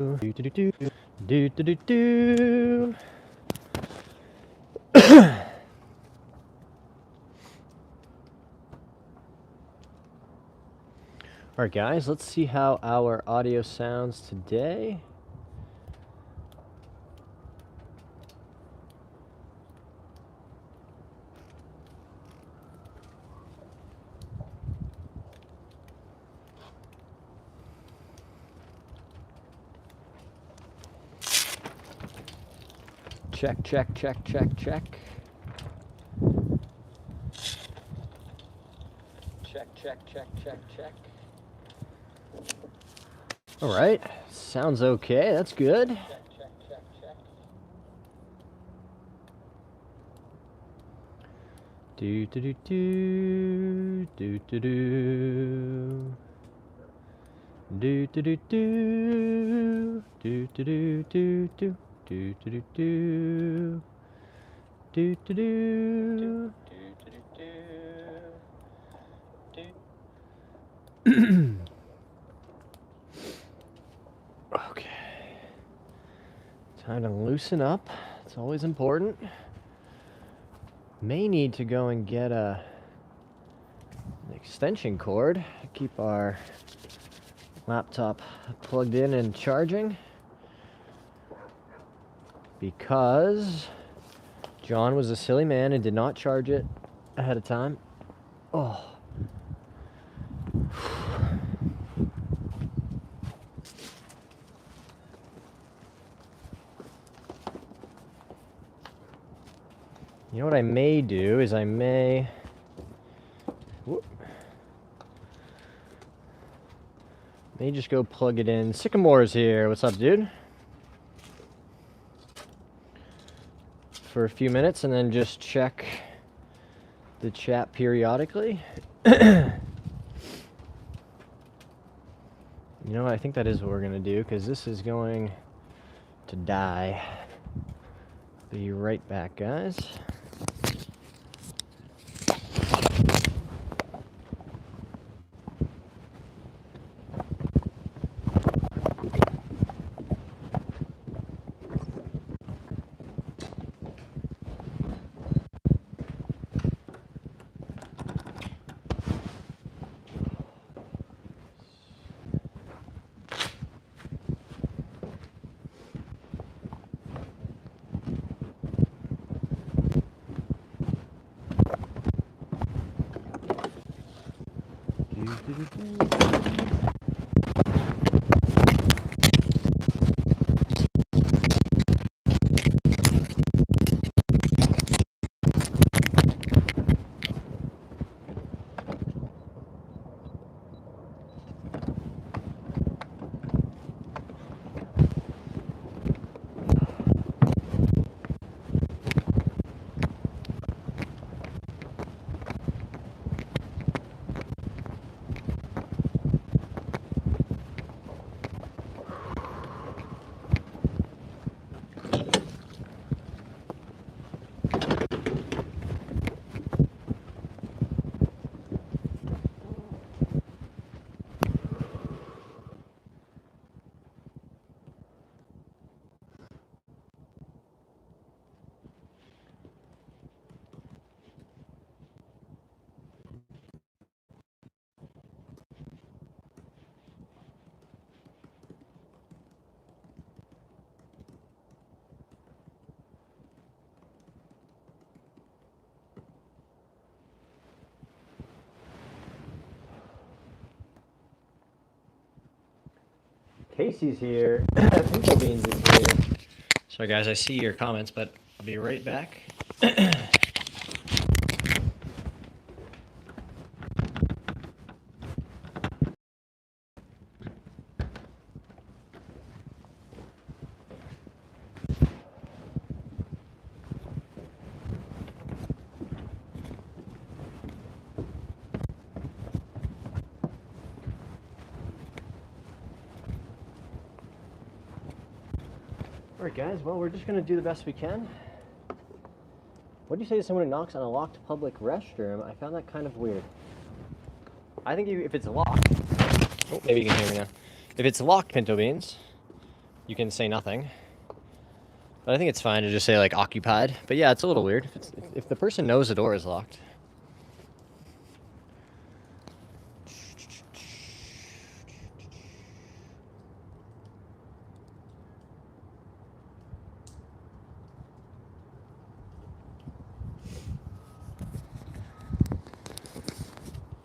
Do do do do do do do. All right, guys, let's see how our audio sounds today. Check, check, check, check, check. Check, check, check, check, check. All right, sounds okay. That's good. Check, check, check, check. Do do do do do do do. Do do do do do do do do do. Do do do do do do do do. Okay, time to loosen up. It's always important. May need to go and get an extension cord to keep our laptop plugged in and charging, because John was a silly man and did not charge it ahead of time. Oh. You know what I may do is I may just go plug it in. Sycamore's here. What's up, dude? For a few minutes and then just check the chat periodically. You know, I think that is what we're gonna do, because this is going to die. Be right back, guys. Casey's here. Pinto Beans is here. Sorry, guys, I see your comments, but I'll be right back. Alright, guys, well, we're just going to do the best we can. What do you say to someone who knocks on a locked public restroom? I found that kind of weird. I think if it's locked... Oh, maybe you can hear me now. If it's locked, Pinto Beans, you can say nothing. But I think it's fine to just say, like, occupied. But yeah, it's a little weird. If the person knows the door is locked.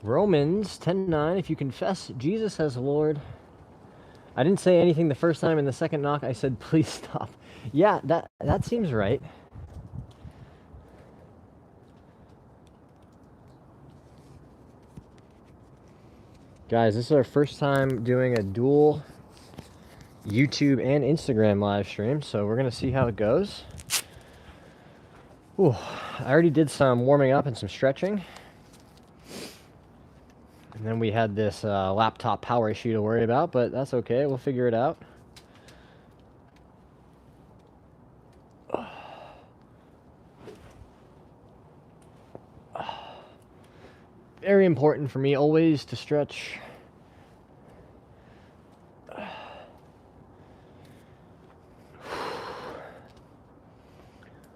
Romans 10:9, if you confess Jesus as Lord. I didn't say anything the first time in the second knock. I said, please stop. Yeah, that seems right. Guys, this is our first time doing a dual YouTube and Instagram live stream, so we're going to see how it goes. Ooh, I already did some warming up and some stretching. And then we had this laptop power issue to worry about, but that's okay. We'll figure it out. Very important for me always to stretch.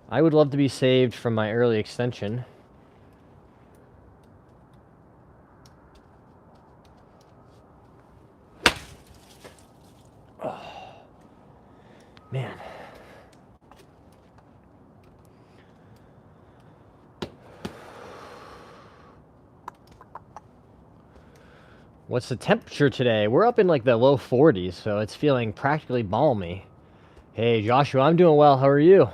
I would love to be saved from my early extension. Oh, man. What's the temperature today? We're up in like the low 40s, so it's feeling practically balmy. Hey, Joshua, I'm doing well. How are you?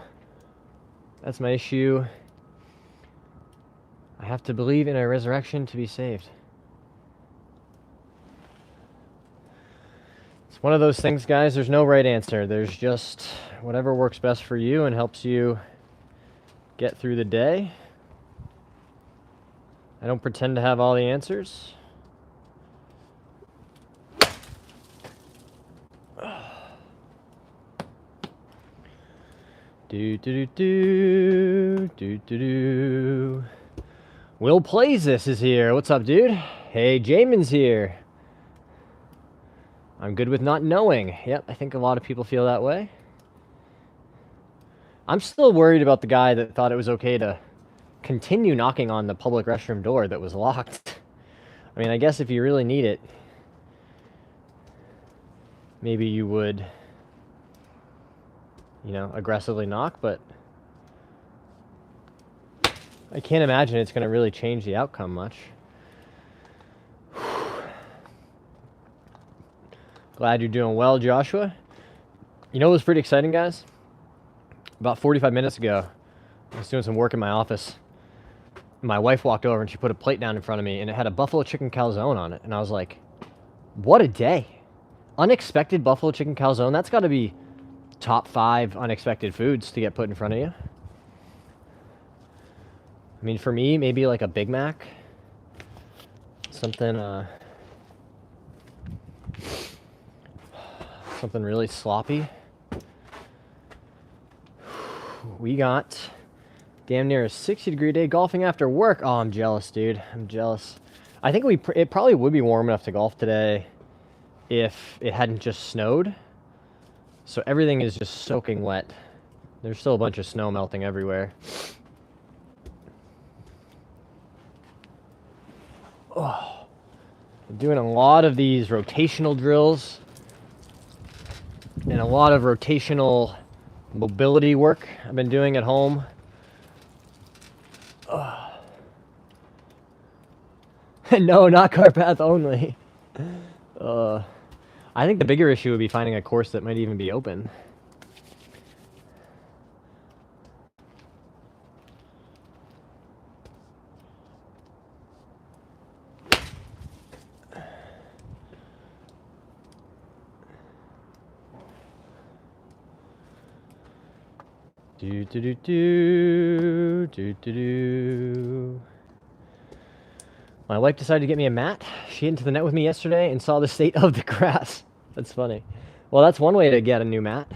That's my issue. I have to believe in a resurrection to be saved. It's one of those things, guys. There's no right answer. There's just whatever works best for you and helps you get through the day. I don't pretend to have all the answers. Will Plays This is here. What's up, dude? Hey, Jamin's here. I'm good with not knowing. Yep, I think a lot of people feel that way. I'm still worried about the guy that thought it was okay to continue knocking on the public restroom door that was locked. I mean, I guess if you really need it, maybe you would, you know, aggressively knock, but I can't imagine it's going to really change the outcome much. Glad you're doing well, Joshua. You know what was pretty exciting, guys? About 45 minutes ago, I was doing some work in my office. My wife walked over and she put a plate down in front of me, and it had a buffalo chicken calzone on it. And I was like, what a day. Unexpected buffalo chicken calzone. That's got to be top 5 unexpected foods to get put in front of you. I mean, for me, maybe like a Big Mac. Something really sloppy. We got damn near a 60-degree day golfing after work. Oh, I'm jealous, dude. I'm jealous. I think it probably would be warm enough to golf today if it hadn't just snowed. So everything is just soaking wet. There's still a bunch of snow melting everywhere. Oh, I'm doing a lot of these rotational drills and a lot of rotational mobility work I've been doing at home. No, not car path only. I think the bigger issue would be finding a course that might even be open. My wife decided to get me a mat. She hit into the net with me yesterday and saw the state of the grass. That's funny. Well, that's one way to get a new mat.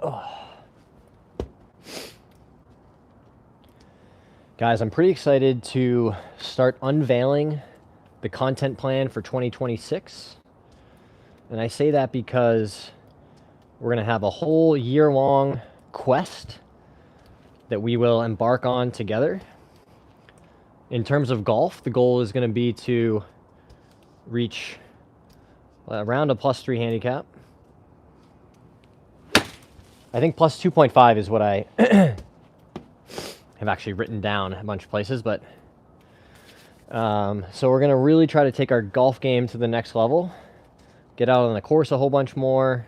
Oh. Guys, I'm pretty excited to start unveiling the content plan for 2026. And I say that because we're going to have a whole year-long quest that we will embark on together. In terms of golf, the goal is going to be to reach around a +3 handicap. I think plus 2.5 is what I have actually written down a bunch of places, but so we're going to really try to take our golf game to the next level, get out on the course a whole bunch more,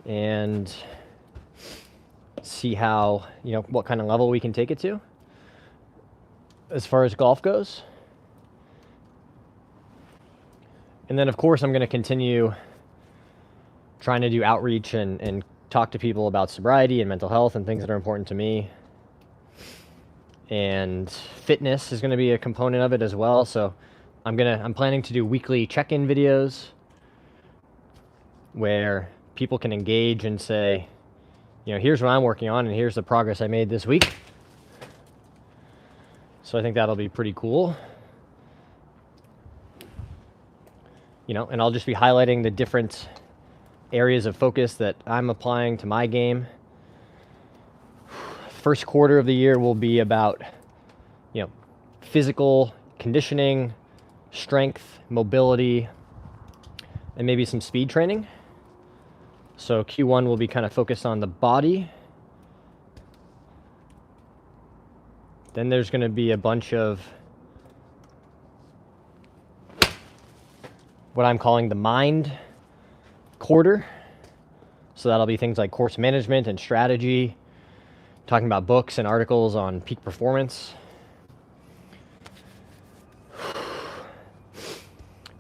and see how, what kind of level we can take it to as far as golf goes. And then, of course, I'm going to continue trying to do outreach and talk to people about sobriety and mental health and things that are important to me. And fitness is going to be a component of it as well. So I'm planning to do weekly check-in videos where people can engage and say, here's what I'm working on and here's the progress I made this week. So I think that'll be pretty cool. And I'll just be highlighting the different areas of focus that I'm applying to my game. First quarter of the year will be about, physical conditioning, strength, mobility, and maybe some speed training. So Q1 will be kind of focused on the body. Then there's going to be a bunch of what I'm calling the mind quarter. So that'll be things like course management and strategy, talking about books and articles on peak performance.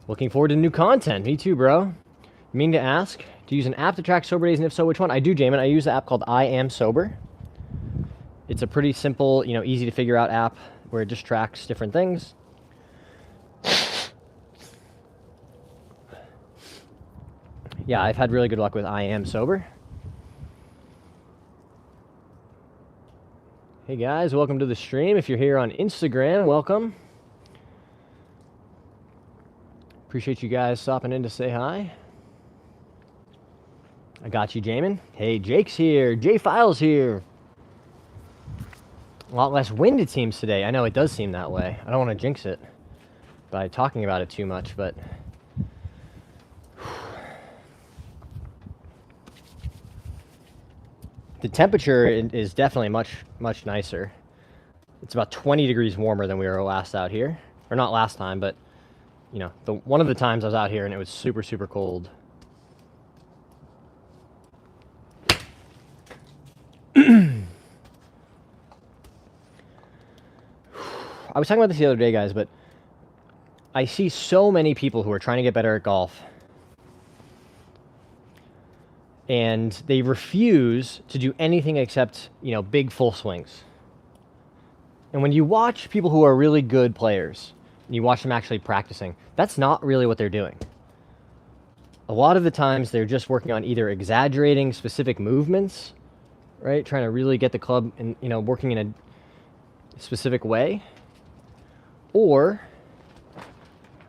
Looking forward to new content. Me too, bro. Mean to ask, do you use an app to track sober days, and if so, which one? I do, Jamin. I use the app called I Am Sober. It's a pretty simple, easy to figure out app where it just tracks different things. Yeah, I've had really good luck with I Am Sober. Hey guys, welcome to the stream. If you're here on Instagram, welcome. Appreciate you guys stopping in to say hi. I got you, Jamin. Hey, Jake's here. Jay Files here. A lot less wind, it seems, today. I know it does seem that way. I don't want to jinx it by talking about it too much, but the temperature is definitely much nicer. It's about 20 degrees warmer than we were last out here. Or not last time, but, one of the times I was out here and it was super, super cold. I was talking about this the other day, guys, but I see so many people who are trying to get better at golf, and they refuse to do anything except, big full swings. And when you watch people who are really good players, and you watch them actually practicing, that's not really what they're doing. A lot of the times they're just working on either exaggerating specific movements, right? Trying to really get the club and, working in a specific way. Or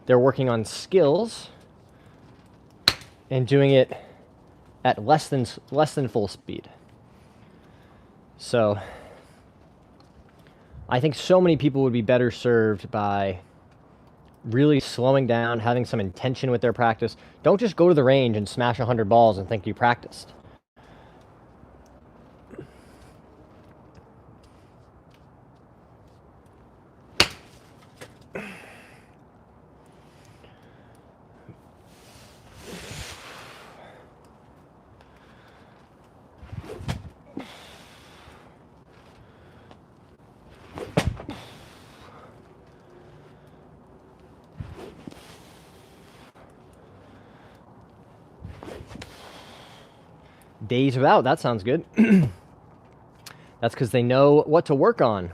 they're working on skills and doing it at less than full speed. So I think so many people would be better served by really slowing down, having some intention with their practice. Don't just go to the range and smash 100 balls and think you practiced. Days without, that sounds good. That's because they know what to work on.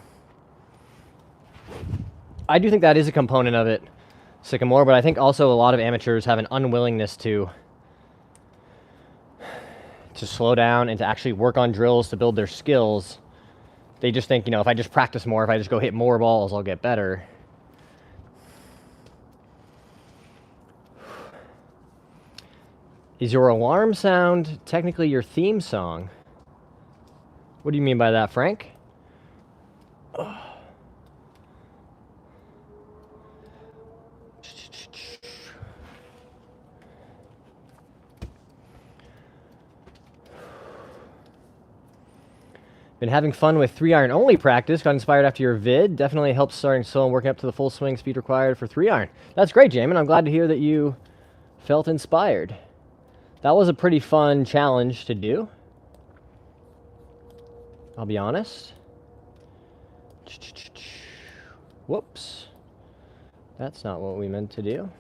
I do think that is a component of it, Sycamore, but I think also a lot of amateurs have an unwillingness to slow down and to actually work on drills to build their skills. They just think, if I just practice more, if I just go hit more balls, I'll get better. Is your alarm sound technically your theme song? What do you mean by that, Frank? Been having fun with 3-iron only practice. Got inspired after your vid. Definitely helps starting slow and working up to the full swing speed required for 3-iron. That's great, Jamin. I'm glad to hear that you felt inspired. That was a pretty fun challenge to do. I'll be honest. Whoops. That's not what we meant to do.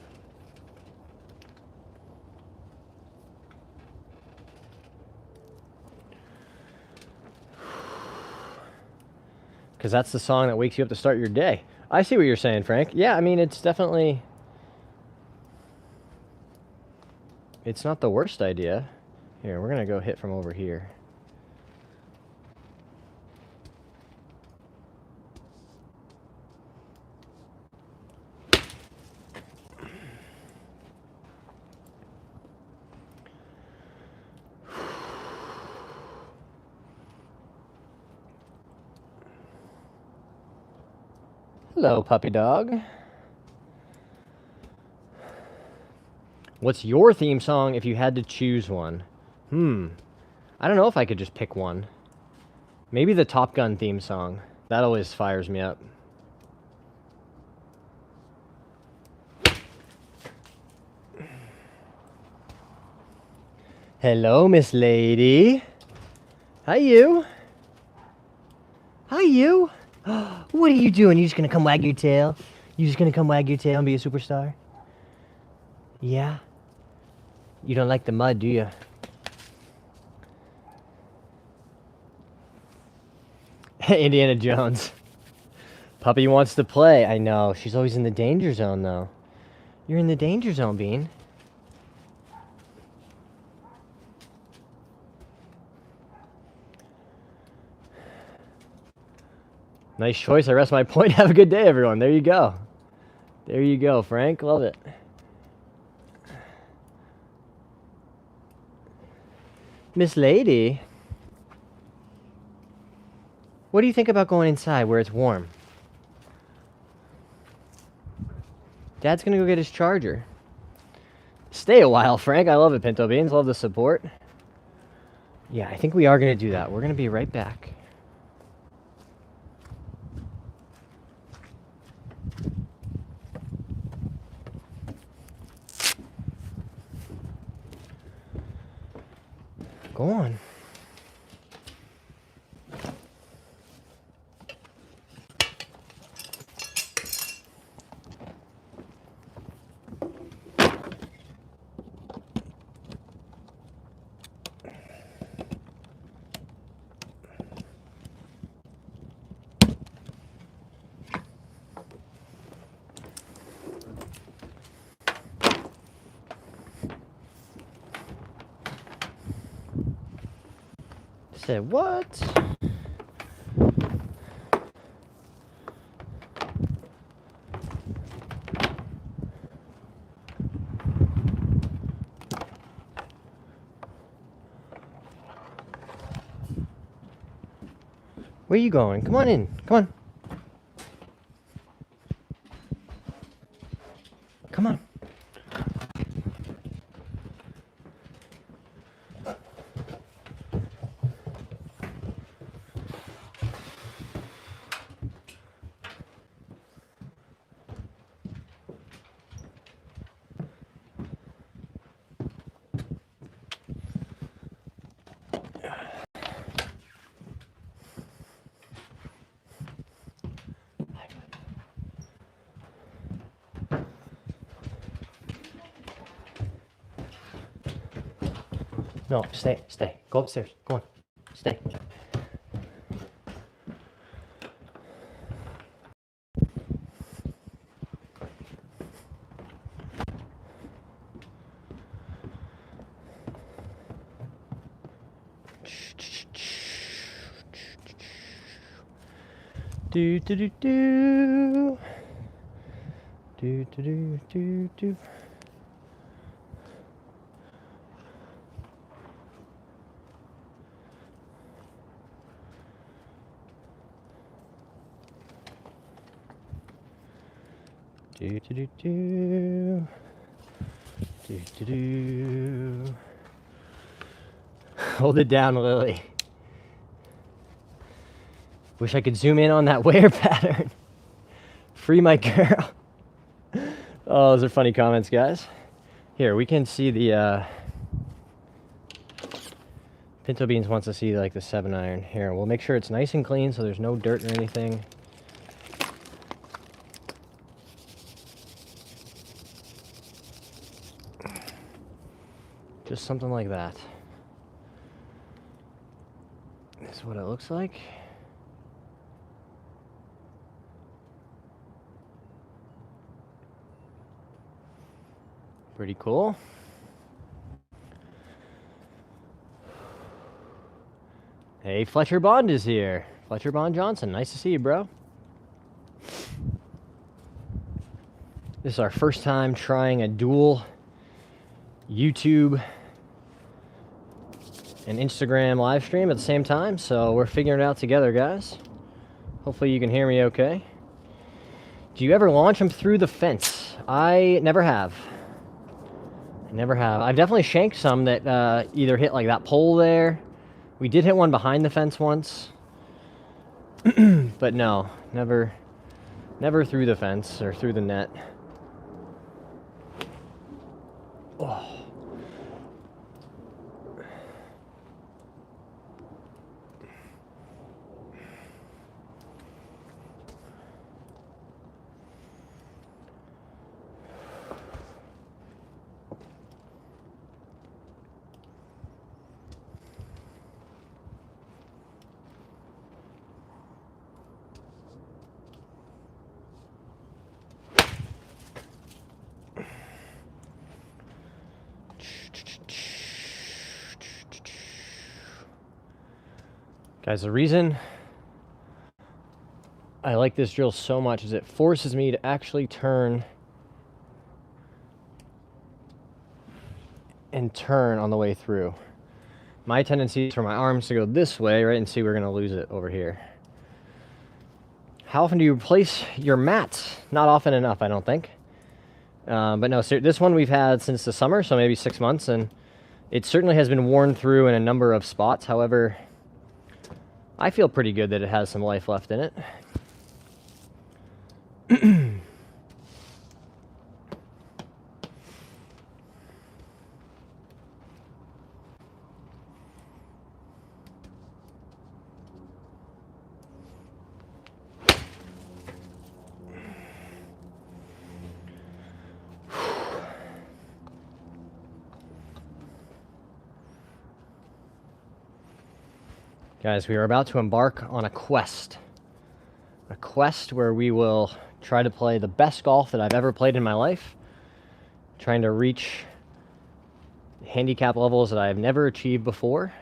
Because that's the song that wakes you up to start your day. I see what you're saying, Frank. Yeah, I mean, it's definitely... It's not the worst idea. Here, we're going to go hit from over here. Hello, puppy dog. What's your theme song if you had to choose one? I don't know if I could just pick one. Maybe the Top Gun theme song. That always fires me up. Hello, Miss Lady. Hi, you. Hi, you. What are you doing? You just gonna come wag your tail? You just gonna come wag your tail and be a superstar? Yeah? You don't like the mud, do you? Indiana Jones. Puppy wants to play. I know. She's always in the danger zone, though. You're in the danger zone, Bean. Nice choice. I rest my point. Have a good day, everyone. There you go. There you go, Frank. Love it. Miss Lady. What do you think about going inside where it's warm? Dad's gonna go get his charger. Stay a while, Frank. I love it, Pinto Beans. Love the support. Yeah, I think we are gonna do that. We're gonna be right back. Go on. Said what? Where are you going? Come on in. Come on. Come on. No, stay, stay. Go upstairs. Go on. Stay. Do do do do. Do do do do do. Do do do do. Do do do. Hold it down, Lily. Wish I could zoom in on that wear pattern. Free my girl. Oh, those are funny comments, guys. Here, we can see the Pinto Beans wants to see like the 7-iron. Here, we'll make sure it's nice and clean so there's no dirt or anything. Just something like that. This is what it looks like. Pretty cool. Hey, Fletcher Bond is here. Fletcher Bond Johnson, nice to see you, bro. This is our first time trying a dual YouTube and Instagram live stream at the same time, so we're figuring it out together, guys. Hopefully you can hear me okay. Do you ever launch them through the fence? I never have. Never have. I've definitely shanked some that either hit like that pole there. We did hit one behind the fence once. But no, never through the fence or through the net. Oh. Guys, the reason I like this drill so much is it forces me to actually turn and turn on the way through. My tendency is for my arms to go this way, right, and see we're gonna lose it over here. How often do you replace your mats? Not often enough, I don't think. But no, so this one we've had since the summer, so maybe 6 months, and it certainly has been worn through in a number of spots. However, I feel pretty good that it has some life left in it. Guys, we are about to embark on a quest. A quest where we will try to play the best golf that I've ever played in my life. Trying to reach handicap levels that I have never achieved before.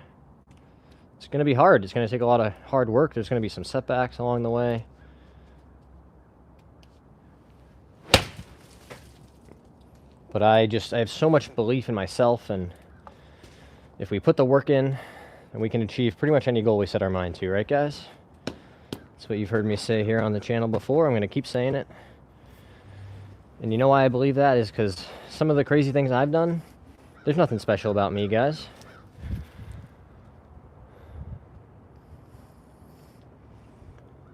It's going to be hard. It's going to take a lot of hard work. There's going to be some setbacks along the way. But I have so much belief in myself, and if we put the work in, and we can achieve pretty much any goal we set our mind to, right, guys? That's what you've heard me say here on the channel before. I'm going to keep saying it. And you know why I believe that is because some of the crazy things I've done, there's nothing special about me, guys.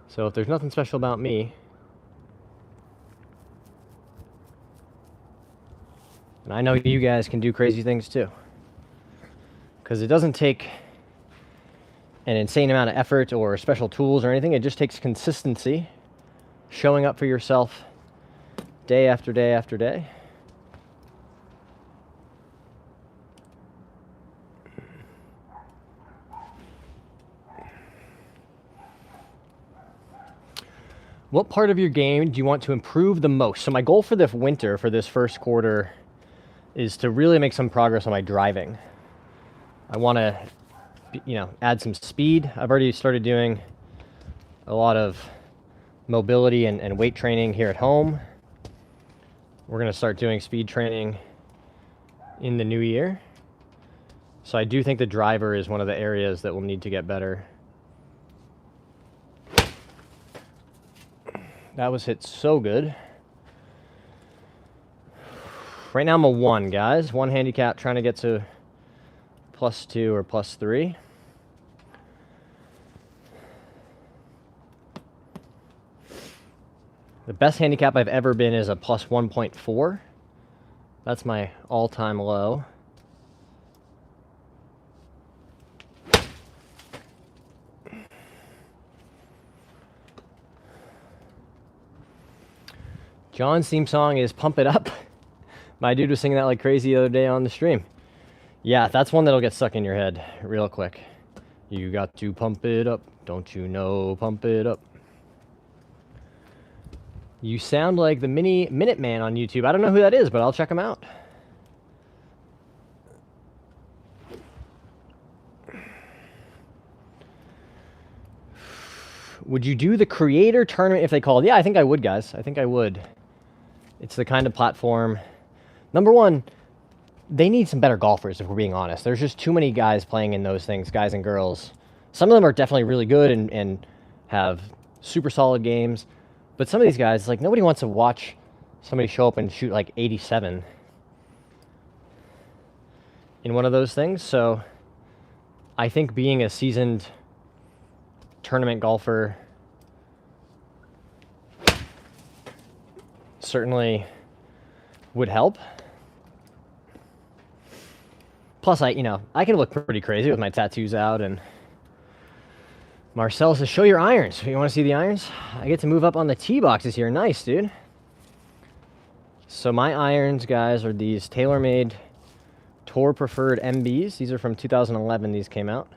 So if there's nothing special about me, and I know you guys can do crazy things too. Because it doesn't take an insane amount of effort or special tools or anything. It just takes consistency, showing up for yourself day after day after day. What part of your game do you want to improve the most? So my goal for this winter, for this first quarter, is to really make some progress on my driving. I want to, add some speed. I've already started doing a lot of mobility and weight training here at home. We're going to start doing speed training in the new year. So I do think the driver is one of the areas that will need to get better. That was hit so good. Right now I'm a 1, guys. 1 handicap, trying to get to +2 or +3. The best handicap I've ever been is a +1.4. That's my all-time low. John's theme song is Pump It Up. My dude was singing that like crazy the other day on the stream. Yeah, that's one that'll get stuck in your head real quick. You got to pump it up, don't you know, pump it up. You sound like the Minuteman on YouTube. I don't know who that is, but I'll check him out. Would you do the creator tournament if they called? Yeah, I think I would, guys. I think I would. It's the kind of platform. Number one, they need some better golfers, if we're being honest. There's just too many guys playing in those things, guys and girls. Some of them are definitely really good and have super solid games. But some of these guys, like, nobody wants to watch somebody show up and shoot like 87 in one of those things. So I think being a seasoned tournament golfer certainly would help. Plus, I can look pretty crazy with my tattoos out. And Marcel says, show your irons. You want to see the irons? I get to move up on the tee boxes here. Nice, dude. So my irons, guys, are these TaylorMade Tour Preferred MBs. These are from 2011. These came out.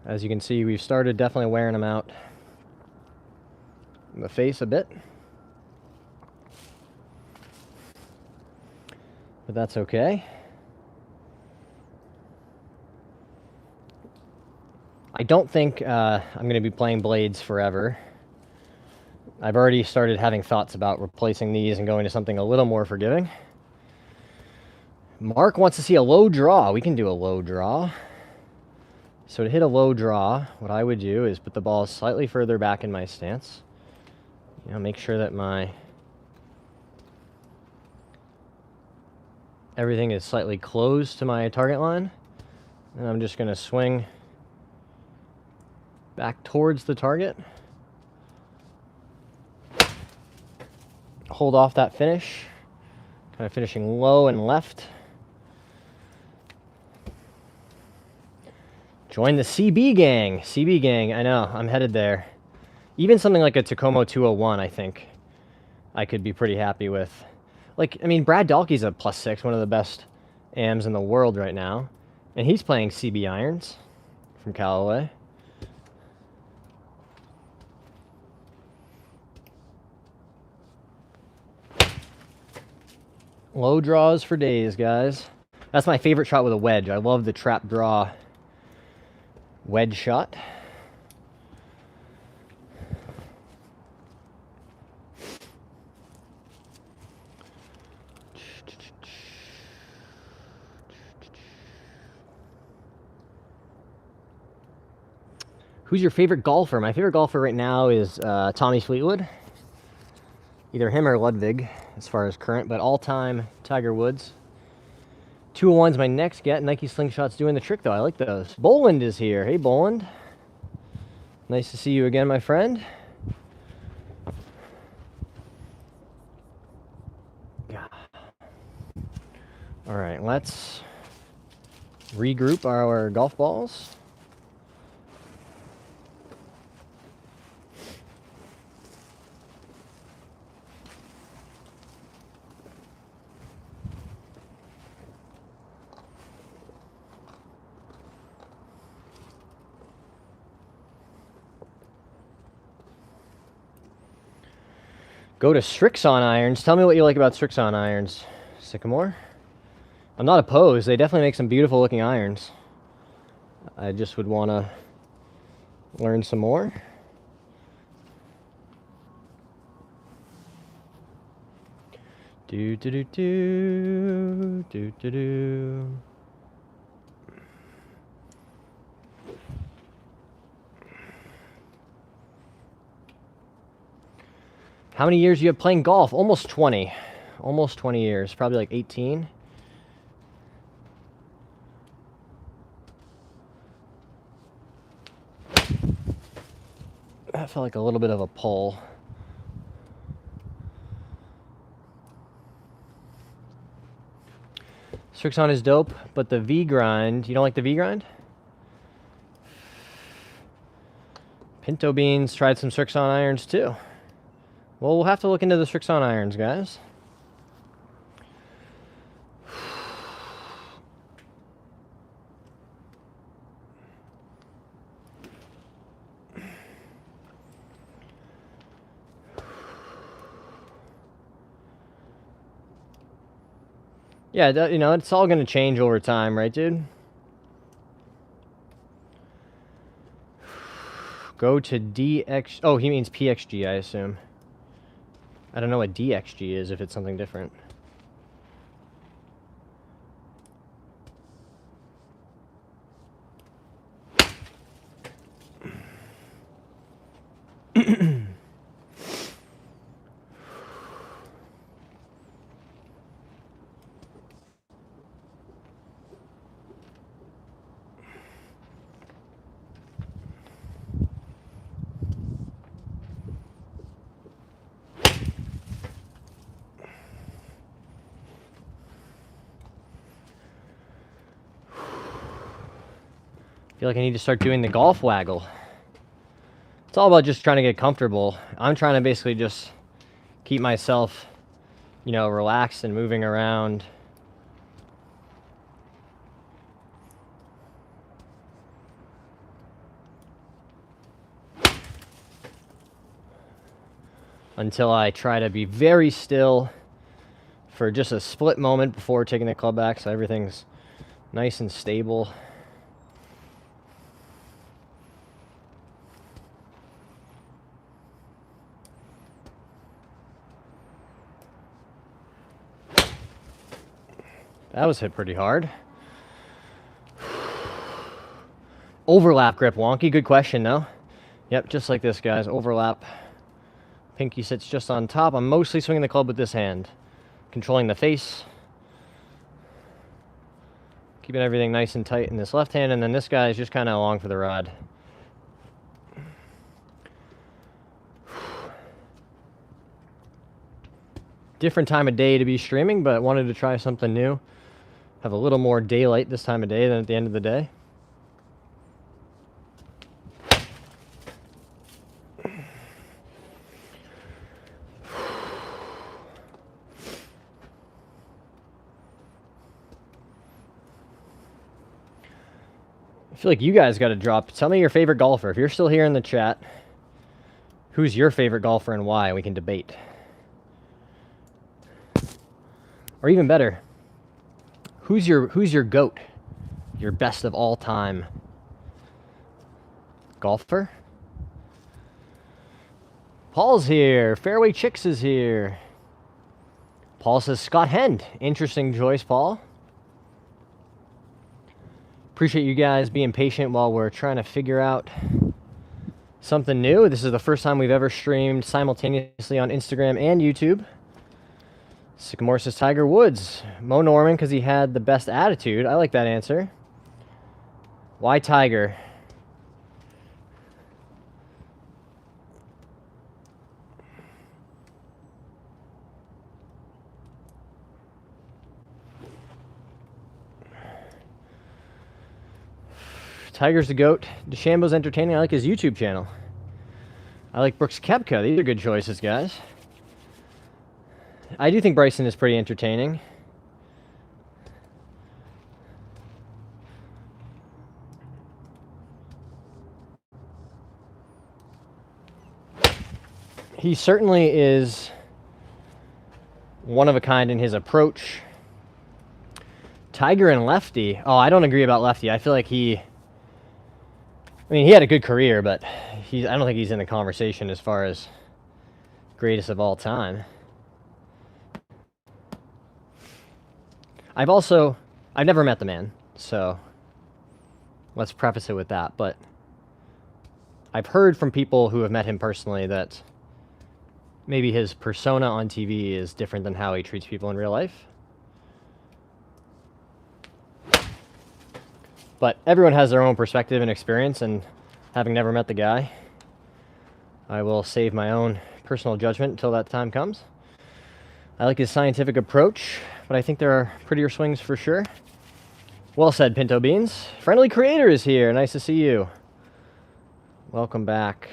As you can see, we've started definitely wearing them out in the face a bit. But that's okay. I don't think I'm going to be playing blades forever. I've already started having thoughts about replacing these and going to something a little more forgiving. Mark wants to see a low draw. We can do a low draw. So to hit a low draw, what I would do is put the ball slightly further back in my stance. Make sure that everything is slightly close to my target line. And I'm just going to swing back towards the target. Hold off that finish. Kind of finishing low and left. Join the CB gang. CB gang, I know, I'm headed there. Even something like a Tacoma 201, I think I could be pretty happy with. Brad Dahlke's a +6, one of the best AMs in the world right now. And he's playing CB irons from Callaway. Low draws for days, guys. That's my favorite shot with a wedge. I love the trap draw wedge shot. Who's your favorite golfer? My favorite golfer right now is Tommy Fleetwood. Either him or Ludwig, as far as current, but all-time Tiger Woods. 201's my next get. Nike Slingshot's doing the trick, though. I like those. Boland is here. Hey, Boland. Nice to see you again, my friend. Yeah. All right, let's regroup our golf balls. Go to Strixon irons. Tell me what you like about Strixon irons, Sycamore. I'm not opposed. They definitely make some beautiful looking irons. I just would want to learn some more. Do do do do do do do. How many years do you have playing golf? Almost 20. Almost 20 years. Probably like 18. That felt like a little bit of a pull. Srixon is dope, but the V grind, you don't like the V grind? Pinto Beans tried some Srixon irons too. Well, we'll have to look into the Srixon irons, guys. Yeah, you know, it's all going to change over time, right, dude? Go to DX... Oh, he means PXG, I assume. I don't know what DXG is, if it's something different. I feel like I need to start doing the golf waggle. It's all about just trying to get comfortable. I'm trying to basically just keep myself, you know, relaxed and moving around. Until I try to be very still for just a split moment before taking the club back so everything's nice and stable. That was hit pretty hard. Overlap grip, wonky. Good question, though. Yep, just like this, guys. Overlap. Pinky sits just on top. I'm mostly swinging the club with this hand. Controlling the face. Keeping everything nice and tight in this left hand. And then this guy is just kind of along for the ride. Different time of day to be streaming, but wanted to try something new. Have a little more daylight this time of day than at the end of the day. I feel like you guys got to drop. Tell me your favorite golfer. If you're still here in the chat, who's your favorite golfer and why? We can debate. Or even better, who's your GOAT? Your best of all time golfer? Paul's here. Fairway Chicks is here. Paul says Scott Hend. Interesting choice, Paul. Appreciate you guys being patient while we're trying to figure out something new. This is the first time we've ever streamed simultaneously on Instagram and YouTube. Sycamore says Tiger Woods. Mo Norman because he had the best attitude. I like that answer. Why Tiger? Tiger's the GOAT. DeChambeau's entertaining. I like his YouTube channel. I like Brooks Koepka. These are good choices, guys. I do think Bryson is pretty entertaining. He certainly is one of a kind in his approach. Tiger and lefty. Oh, I don't agree about lefty. I feel like he had a good career, but I don't think he's in the conversation as far as greatest of all time. I've never met the man, so let's preface it with that, but I've heard from people who have met him personally that maybe his persona on TV is different than how he treats people in real life. But everyone has their own perspective and experience, and having never met the guy, I will save my own personal judgment until that time comes. I like his scientific approach, but I think there are prettier swings for sure. Well said, Pinto Beans. Friendly Creator is here. Nice to see you. Welcome back.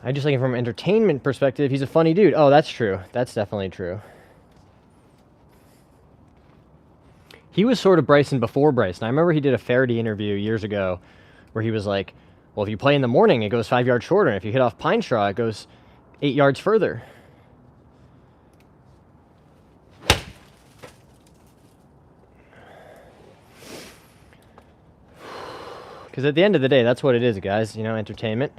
I just like him from an entertainment perspective. He's a funny dude. Oh, that's true. That's definitely true. He was sort of Bryson before Bryson. I remember he did a Faraday interview years ago where he was like, well, if you play in the morning, it goes 5 yards shorter. And if you hit off Pine Straw, it goes 8 yards further. Because at the end of the day, that's what it is, guys. You know, entertainment.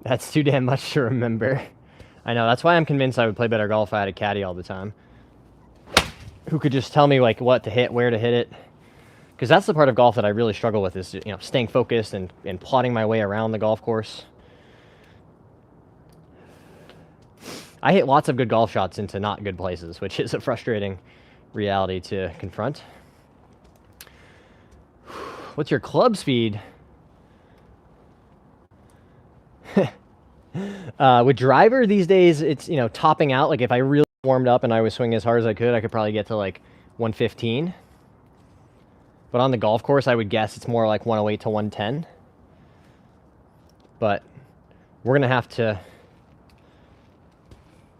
That's too damn much to remember. I know, that's why I'm convinced I would play better golf if I had a caddy all the time. Who could just tell me, like, what to hit, where to hit it. Because that's the part of golf that I really struggle with is, you know, staying focused and plotting my way around the golf course. I hit lots of good golf shots into not good places, which is a frustrating reality to confront. What's your club speed? With driver these days, it's, you know, topping out. Like if I really warmed up and I was swinging as hard as I could probably get to like 115. But on the golf course, I would guess it's more like 108 to 110. But we're going to have to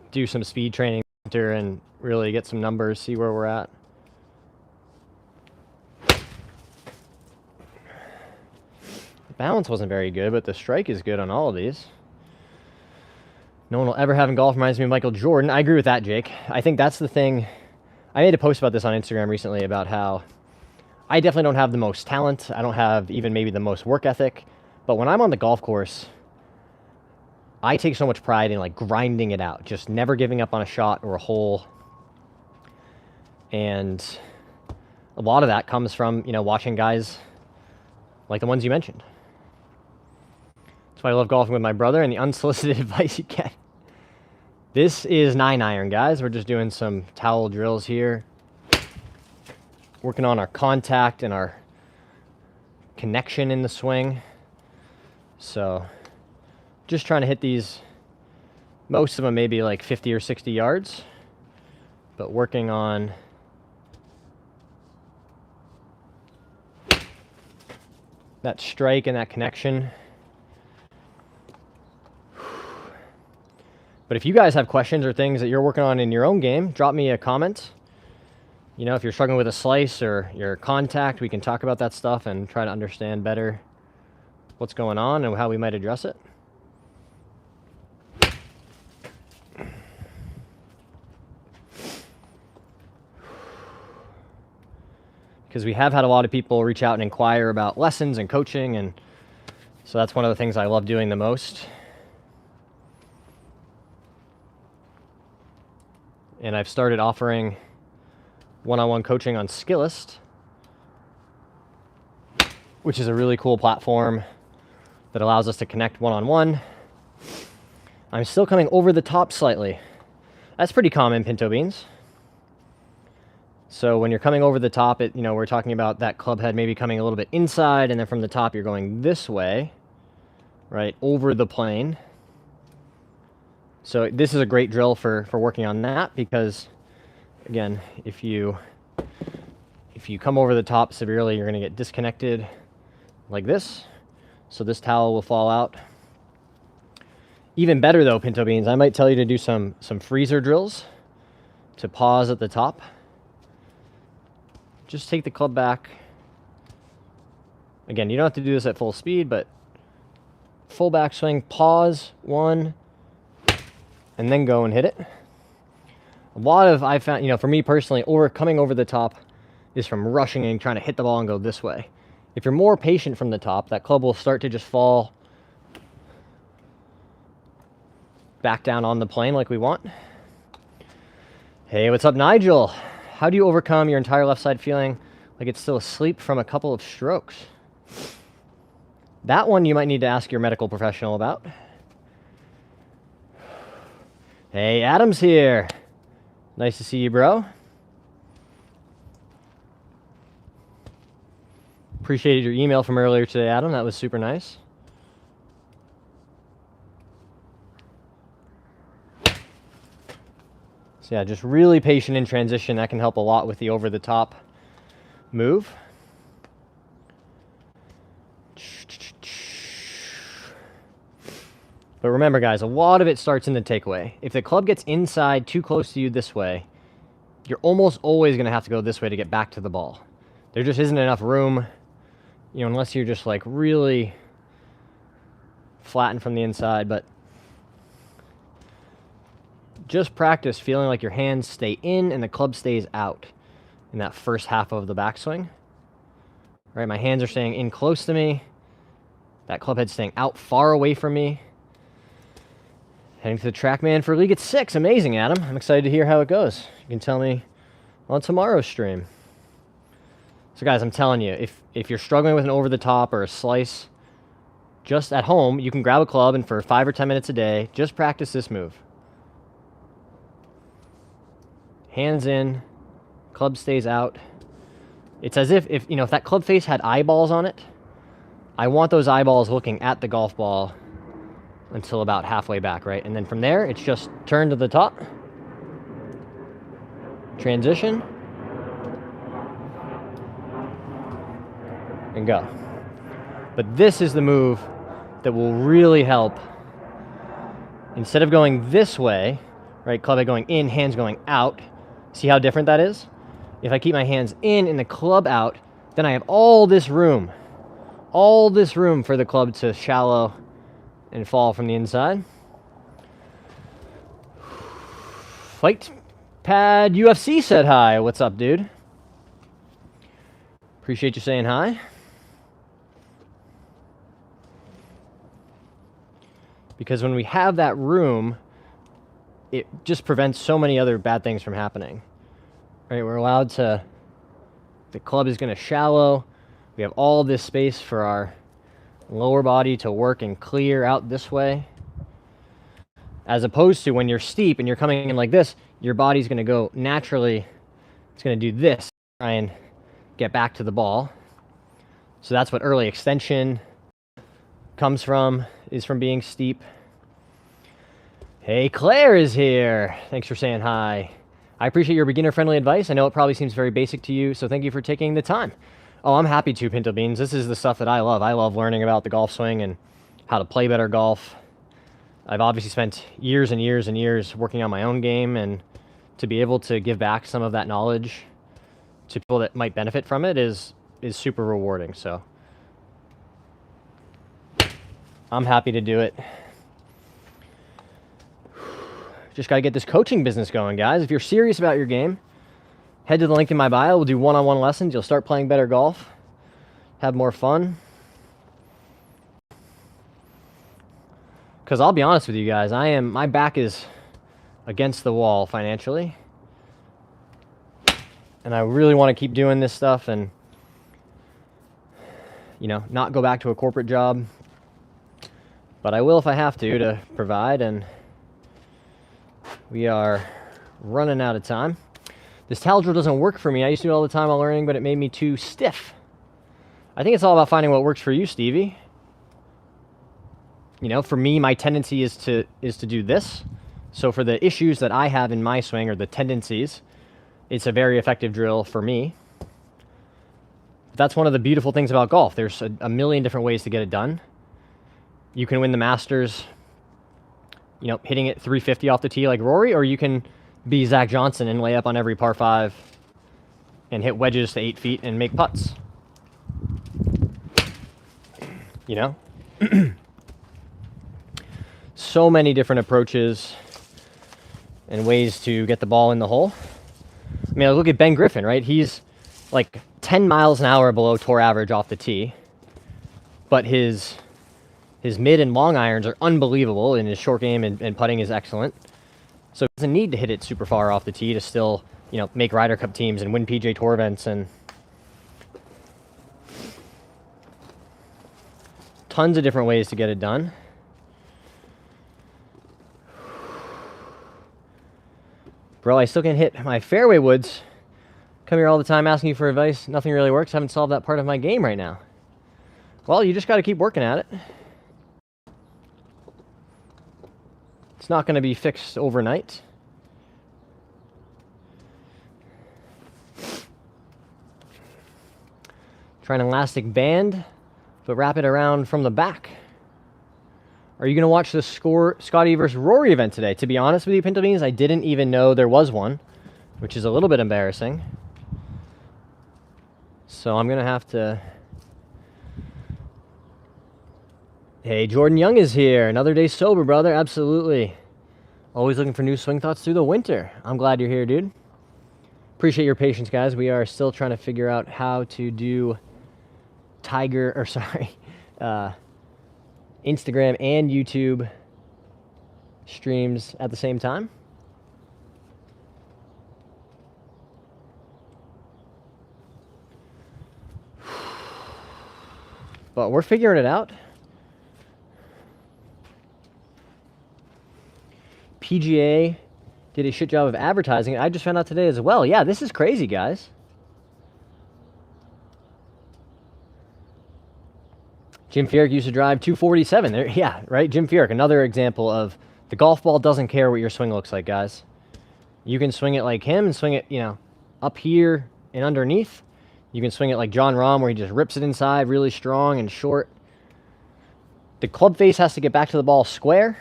do some speed training and really get some numbers, see where we're at. The balance wasn't very good, but the strike is good on all of these. No one will ever have in golf reminds me of Michael Jordan. I agree with that, Jake. I think that's the thing. I made a post about this on Instagram recently about how I definitely don't have the most talent. I don't have even maybe the most work ethic. But when I'm on the golf course, I take so much pride in like grinding it out, just never giving up on a shot or a hole. And a lot of that comes from, you know, watching guys like the ones you mentioned. That's why I love golfing with my brother and the unsolicited advice you get. This is 9-iron, guys. We're just doing some towel drills here. Working on our contact and our connection in the swing. So just trying to hit these, most of them maybe like 50 or 60 yards, but working on that strike and that connection. But if you guys have questions or things that you're working on in your own game, drop me a comment. You know, if you're struggling with a slice or your contact, we can talk about that stuff and try to understand better what's going on and how we might address it. Because we have had a lot of people reach out and inquire about lessons and coaching, and so that's one of the things I love doing the most. And I've started offering one-on-one coaching on Skillest, which is a really cool platform that allows us to connect one-on-one. I'm still coming over the top slightly. That's pretty common, Pinto Beans. So when you're coming over the top, you know, we're talking about that club head maybe coming a little bit inside, and then from the top you're going this way, right, over the plane. So this is a great drill for working on that, because again, if you come over the top severely, you're going to get disconnected like this. So this towel will fall out. Even better though, Pinto Beans, I might tell you to do some freezer drills to pause at the top. Just take the club back. Again, you don't have to do this at full speed, but full backswing, pause, 1, and then go and hit it. A lot of, I found, you know, for me personally, coming over the top is from rushing and trying to hit the ball and go this way. If you're more patient from the top, that club will start to just fall back down on the plane like we want. Hey, what's up, Nigel? How do you overcome your entire left side feeling like it's still asleep from a couple of strokes? That one you might need to ask your medical professional about. Hey, Adam's here. Nice to see you, bro. Appreciated your email from earlier today, Adam. That was super nice. So yeah, just really patient in transition. That can help a lot with the over-the-top move. But remember, guys, a lot of it starts in the takeaway. If the club gets inside too close to you this way, you're almost always going to have to go this way to get back to the ball. There just isn't enough room, you know, unless you're just like really flattened from the inside. But just practice feeling like your hands stay in and the club stays out in that first half of the backswing. Right, my hands are staying in close to me. That club head's staying out far away from me. Heading to the TrackMan for League at 6. Amazing, Adam. I'm excited to hear how it goes. You can tell me on tomorrow's stream. So guys, I'm telling you, if you're struggling with an over-the-top or a slice, just at home, you can grab a club and for 5 or 10 minutes a day, just practice this move. Hands in, club stays out. It's as if you know, if that club face had eyeballs on it, I want those eyeballs looking at the golf ball until about halfway back, right? And then from there, it's just turn to the top, transition, and go. But this is the move that will really help. Instead of going this way, right, club head going in, hands going out, see how different that is? If I keep my hands in and the club out, then I have all this room for the club to shallow and fall from the inside. Fight Pad UFC said hi. What's up, dude? Appreciate you saying hi. Because when we have that room, it just prevents so many other bad things from happening. Right, we're allowed to, the club is going to shallow. We have all this space for our lower body to work and clear out this way. As opposed to when you're steep and you're coming in like this, your body's going to go naturally, it's going to do this, try and get back to the ball. So that's what early extension comes from, is from being steep. Hey, Claire is here. Thanks for saying hi. I appreciate your beginner-friendly advice. I know it probably seems very basic to you, so thank you for taking the time. Oh, I'm happy to, Pinto Beans. This is the stuff that I love. I love learning about the golf swing and how to play better golf. I've obviously spent years and years and years working on my own game, and to be able to give back some of that knowledge to people that might benefit from it is super rewarding. So I'm happy to do it. Just got to get this coaching business going, guys. If you're serious about your game, head to the link in my bio. We'll do one-on-one lessons. You'll start playing better golf, have more fun. Because I'll be honest with you guys, my back is against the wall financially. And I really want to keep doing this stuff and, you know, not go back to a corporate job. But I will if I have to provide, and we are running out of time. This towel drill doesn't work for me. I used to do it all the time while learning, but it made me too stiff. I think it's all about finding what works for you, Stevie. You know, for me, my tendency is to do this. So for the issues that I have in my swing, or the tendencies, it's a very effective drill for me. But that's one of the beautiful things about golf. There's a million different ways to get it done. You can win the Masters, you know, hitting it 350 off the tee like Rory, or you can be Zach Johnson and lay up on every par 5 and hit wedges to 8 feet and make putts. You know? So many different approaches and ways to get the ball in the hole. I mean, look at Ben Griffin, right? He's like 10 miles an hour below tour average off the tee, but his mid and long irons are unbelievable, and his short game and putting is excellent. So he doesn't need to hit it super far off the tee to still, you know, make Ryder Cup teams and win PJ Tour events and tons of different ways to get it done. Bro, I still can't hit my fairway woods. Come here all the time asking you for advice. Nothing really works. Haven't solved that part of my game right now. Well, you just got to keep working at it. It's not going to be fixed overnight. Try an elastic band, but wrap it around from the back. Are you going to watch the Scotty versus Rory event today? To be honest with you, Pinto Beans, I didn't even know there was one, which is a little bit embarrassing. So I'm going to have to... Hey, Jordan Young is here. Another day sober, brother. Absolutely. Always looking for new swing thoughts through the winter. I'm glad you're here, dude. Appreciate your patience, guys. We are still trying to figure out how to do Instagram and YouTube streams at the same time. But we're figuring it out. PGA did a shit job of advertising it. I just found out today as well. Yeah, this is crazy, guys. Jim Furyk used to drive 247. There, yeah, right? Jim Furyk, another example of the golf ball doesn't care what your swing looks like, guys. You can swing it like him and swing it, you know, up here and underneath. You can swing it like John Rahm, where he just rips it inside really strong and short. The club face has to get back to the ball square.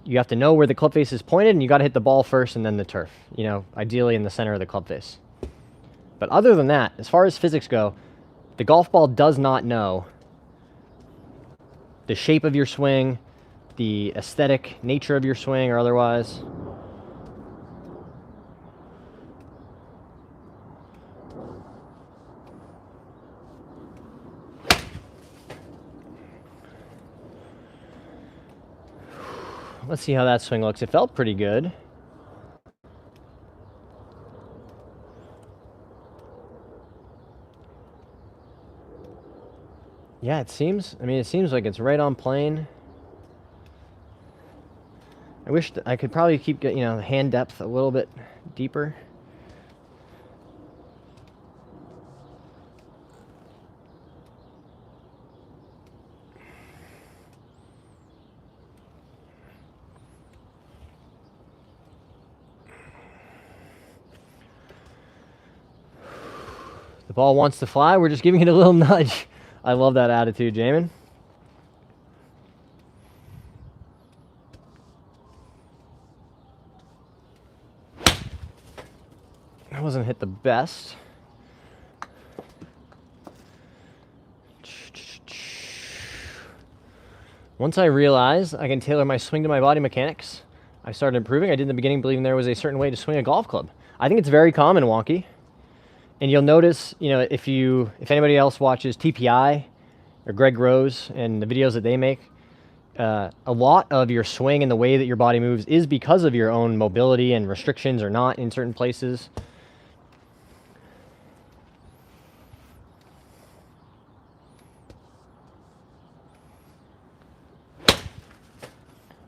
You have to know where the club face is pointed, and you got to hit the ball first and then the turf. You know, ideally in the center of the club face. But other than that, as far as physics go, the golf ball does not know the shape of your swing, the aesthetic nature of your swing, or otherwise. Let's see how that swing looks. It felt pretty good. Yeah, it seems like it's right on plane. I wish I could probably keep, you know, the hand depth a little bit deeper. The ball wants to fly. We're just giving it a little nudge. I love that attitude, Jamin. That wasn't hit the best. Once I realized I can tailor my swing to my body mechanics, I started improving. I did in the beginning believing there was a certain way to swing a golf club. I think it's very common, wonky. And you'll notice, you know, if anybody else watches TPI or Greg Rose and the videos that they make, a lot of your swing and the way that your body moves is because of your own mobility and restrictions or not in certain places.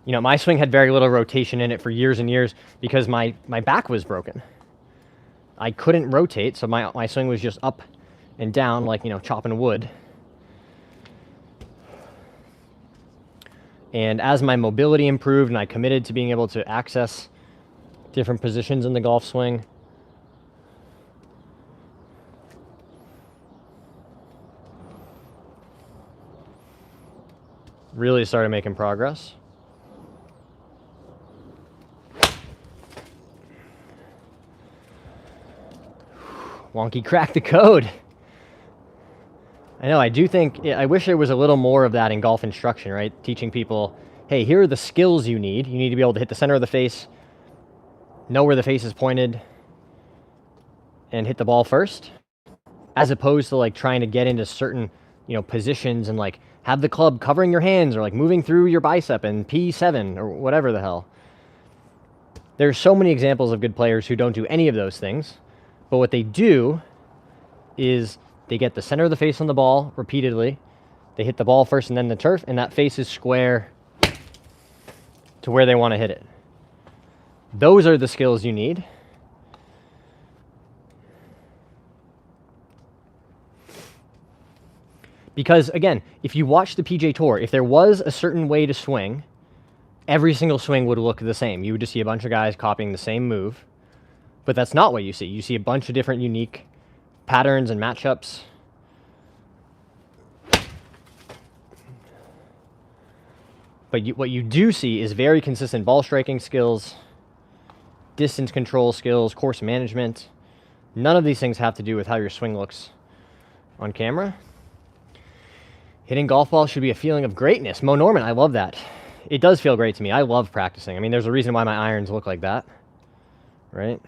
You know, my swing had very little rotation in it for years and years because my back was broken. I couldn't rotate, so my swing was just up and down like, you know, chopping wood. And as my mobility improved and I committed to being able to access different positions in the golf swing, really started making progress. Wonky cracked the code. I know, I do think, I wish there was a little more of that in golf instruction, right? Teaching people, hey, here are the skills you need. You need to be able to hit the center of the face, know where the face is pointed, and hit the ball first, as opposed to like trying to get into certain, positions and like have the club covering your hands or like moving through your bicep and P7 or whatever the hell. There's so many examples of good players who don't do any of those things, but what they do is they get the center of the face on the ball repeatedly. They hit the ball first and then the turf, and that face is square to where they want to hit it. Those are the skills you need. Because, again, if you watch the PGA Tour, if there was a certain way to swing, every single swing would look the same. You would just see a bunch of guys copying the same move. But that's not what you see. You see a bunch of different unique patterns and matchups. But what you do see is very consistent ball striking skills, distance control skills, course management. None of these things have to do with how your swing looks on camera. Hitting golf balls should be a feeling of greatness. Mo Norman, I love that. It does feel great to me. I love practicing. I mean, there's a reason why my irons look like that, right?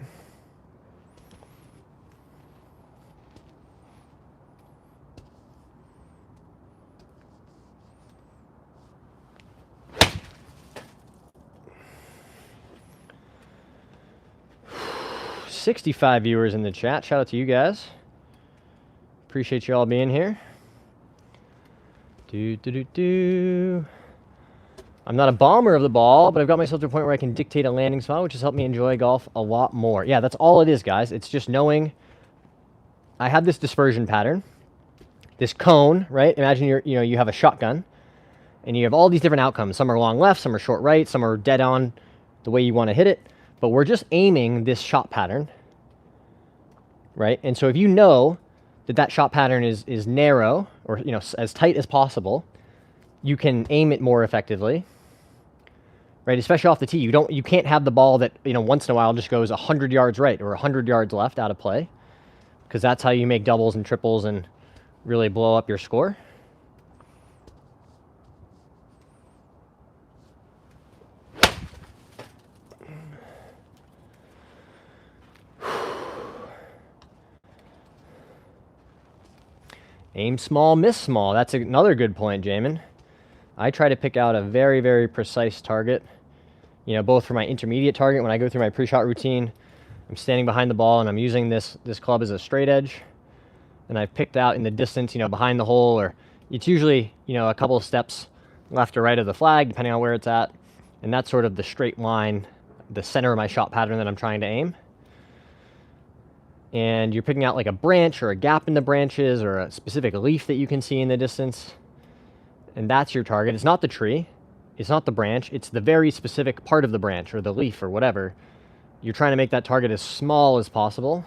$65 viewers in the chat. Shout out to you guys. Appreciate you all being here. I'm not a bomber of the ball, but I've got myself to a point where I can dictate a landing spot, which has helped me enjoy golf a lot more. Yeah, that's all it is, guys. It's just knowing I have this dispersion pattern, this cone, right? Imagine you have a shotgun, and you have all these different outcomes. Some are long left, some are short right, some are dead on the way you want to hit it. But we're just aiming this shot pattern, right? And so if you know that shot pattern is narrow or as tight as possible, you can aim it more effectively, right? Especially off the tee. You can't have the ball that once in a while just goes 100 yards right or 100 yards left out of play, because that's how you make doubles and triples and really blow up your score. Aim small, miss small. That's another good point, Jamin. I try to pick out a very, very precise target, both for my intermediate target. When I go through my pre-shot routine, I'm standing behind the ball and I'm using this club as a straight edge. And I've picked out in the distance, behind the hole, or it's usually, a couple of steps left or right of the flag, depending on where it's at. And that's sort of the straight line, the center of my shot pattern that I'm trying to aim. And you're picking out like a branch or a gap in the branches or a specific leaf that you can see in the distance. And that's your target. It's not the tree. It's not the branch. It's the very specific part of the branch or the leaf or whatever. You're trying to make that target as small as possible.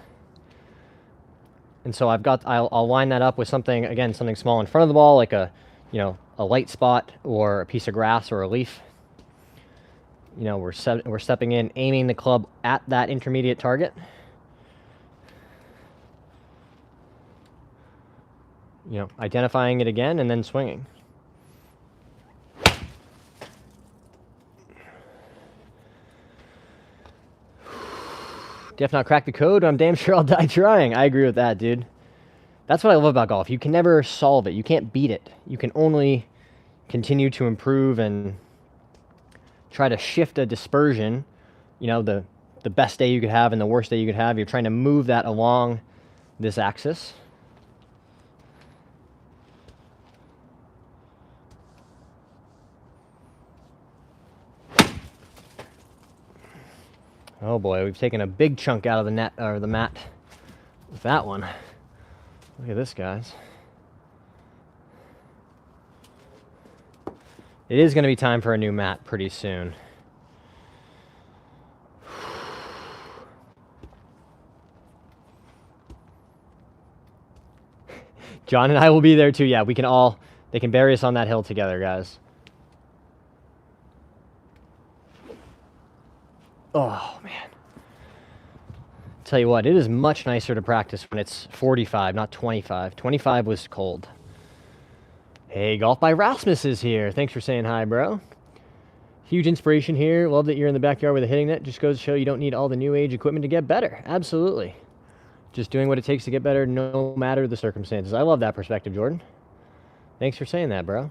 And so I'll line that up with something small in front of the ball, like a light spot or a piece of grass or a leaf. We're stepping in, aiming the club at that intermediate target. Identifying it again and then swinging. Def not crack the code, I'm damn sure I'll die trying. I agree with that, dude. That's what I love about golf. You can never solve it. You can't beat it. You can only continue to improve and try to shift a dispersion. The best day you could have and the worst day you could have. You're trying to move that along this axis. Oh boy, we've taken a big chunk out of the net or the mat with that one. Look at this, guys. It is going to be time for a new mat pretty soon. John and I will be there too. Yeah, they can bury us on that hill together, guys. Oh, man. Tell you what, it is much nicer to practice when it's 45, not 25. 25 was cold. Hey, Golf by Rasmus is here. Thanks for saying hi, bro. Huge inspiration here. Love that you're in the backyard with a hitting net. Just goes to show you don't need all the new age equipment to get better. Absolutely. Just doing what it takes to get better no matter the circumstances. I love that perspective, Jordan. Thanks for saying that, bro.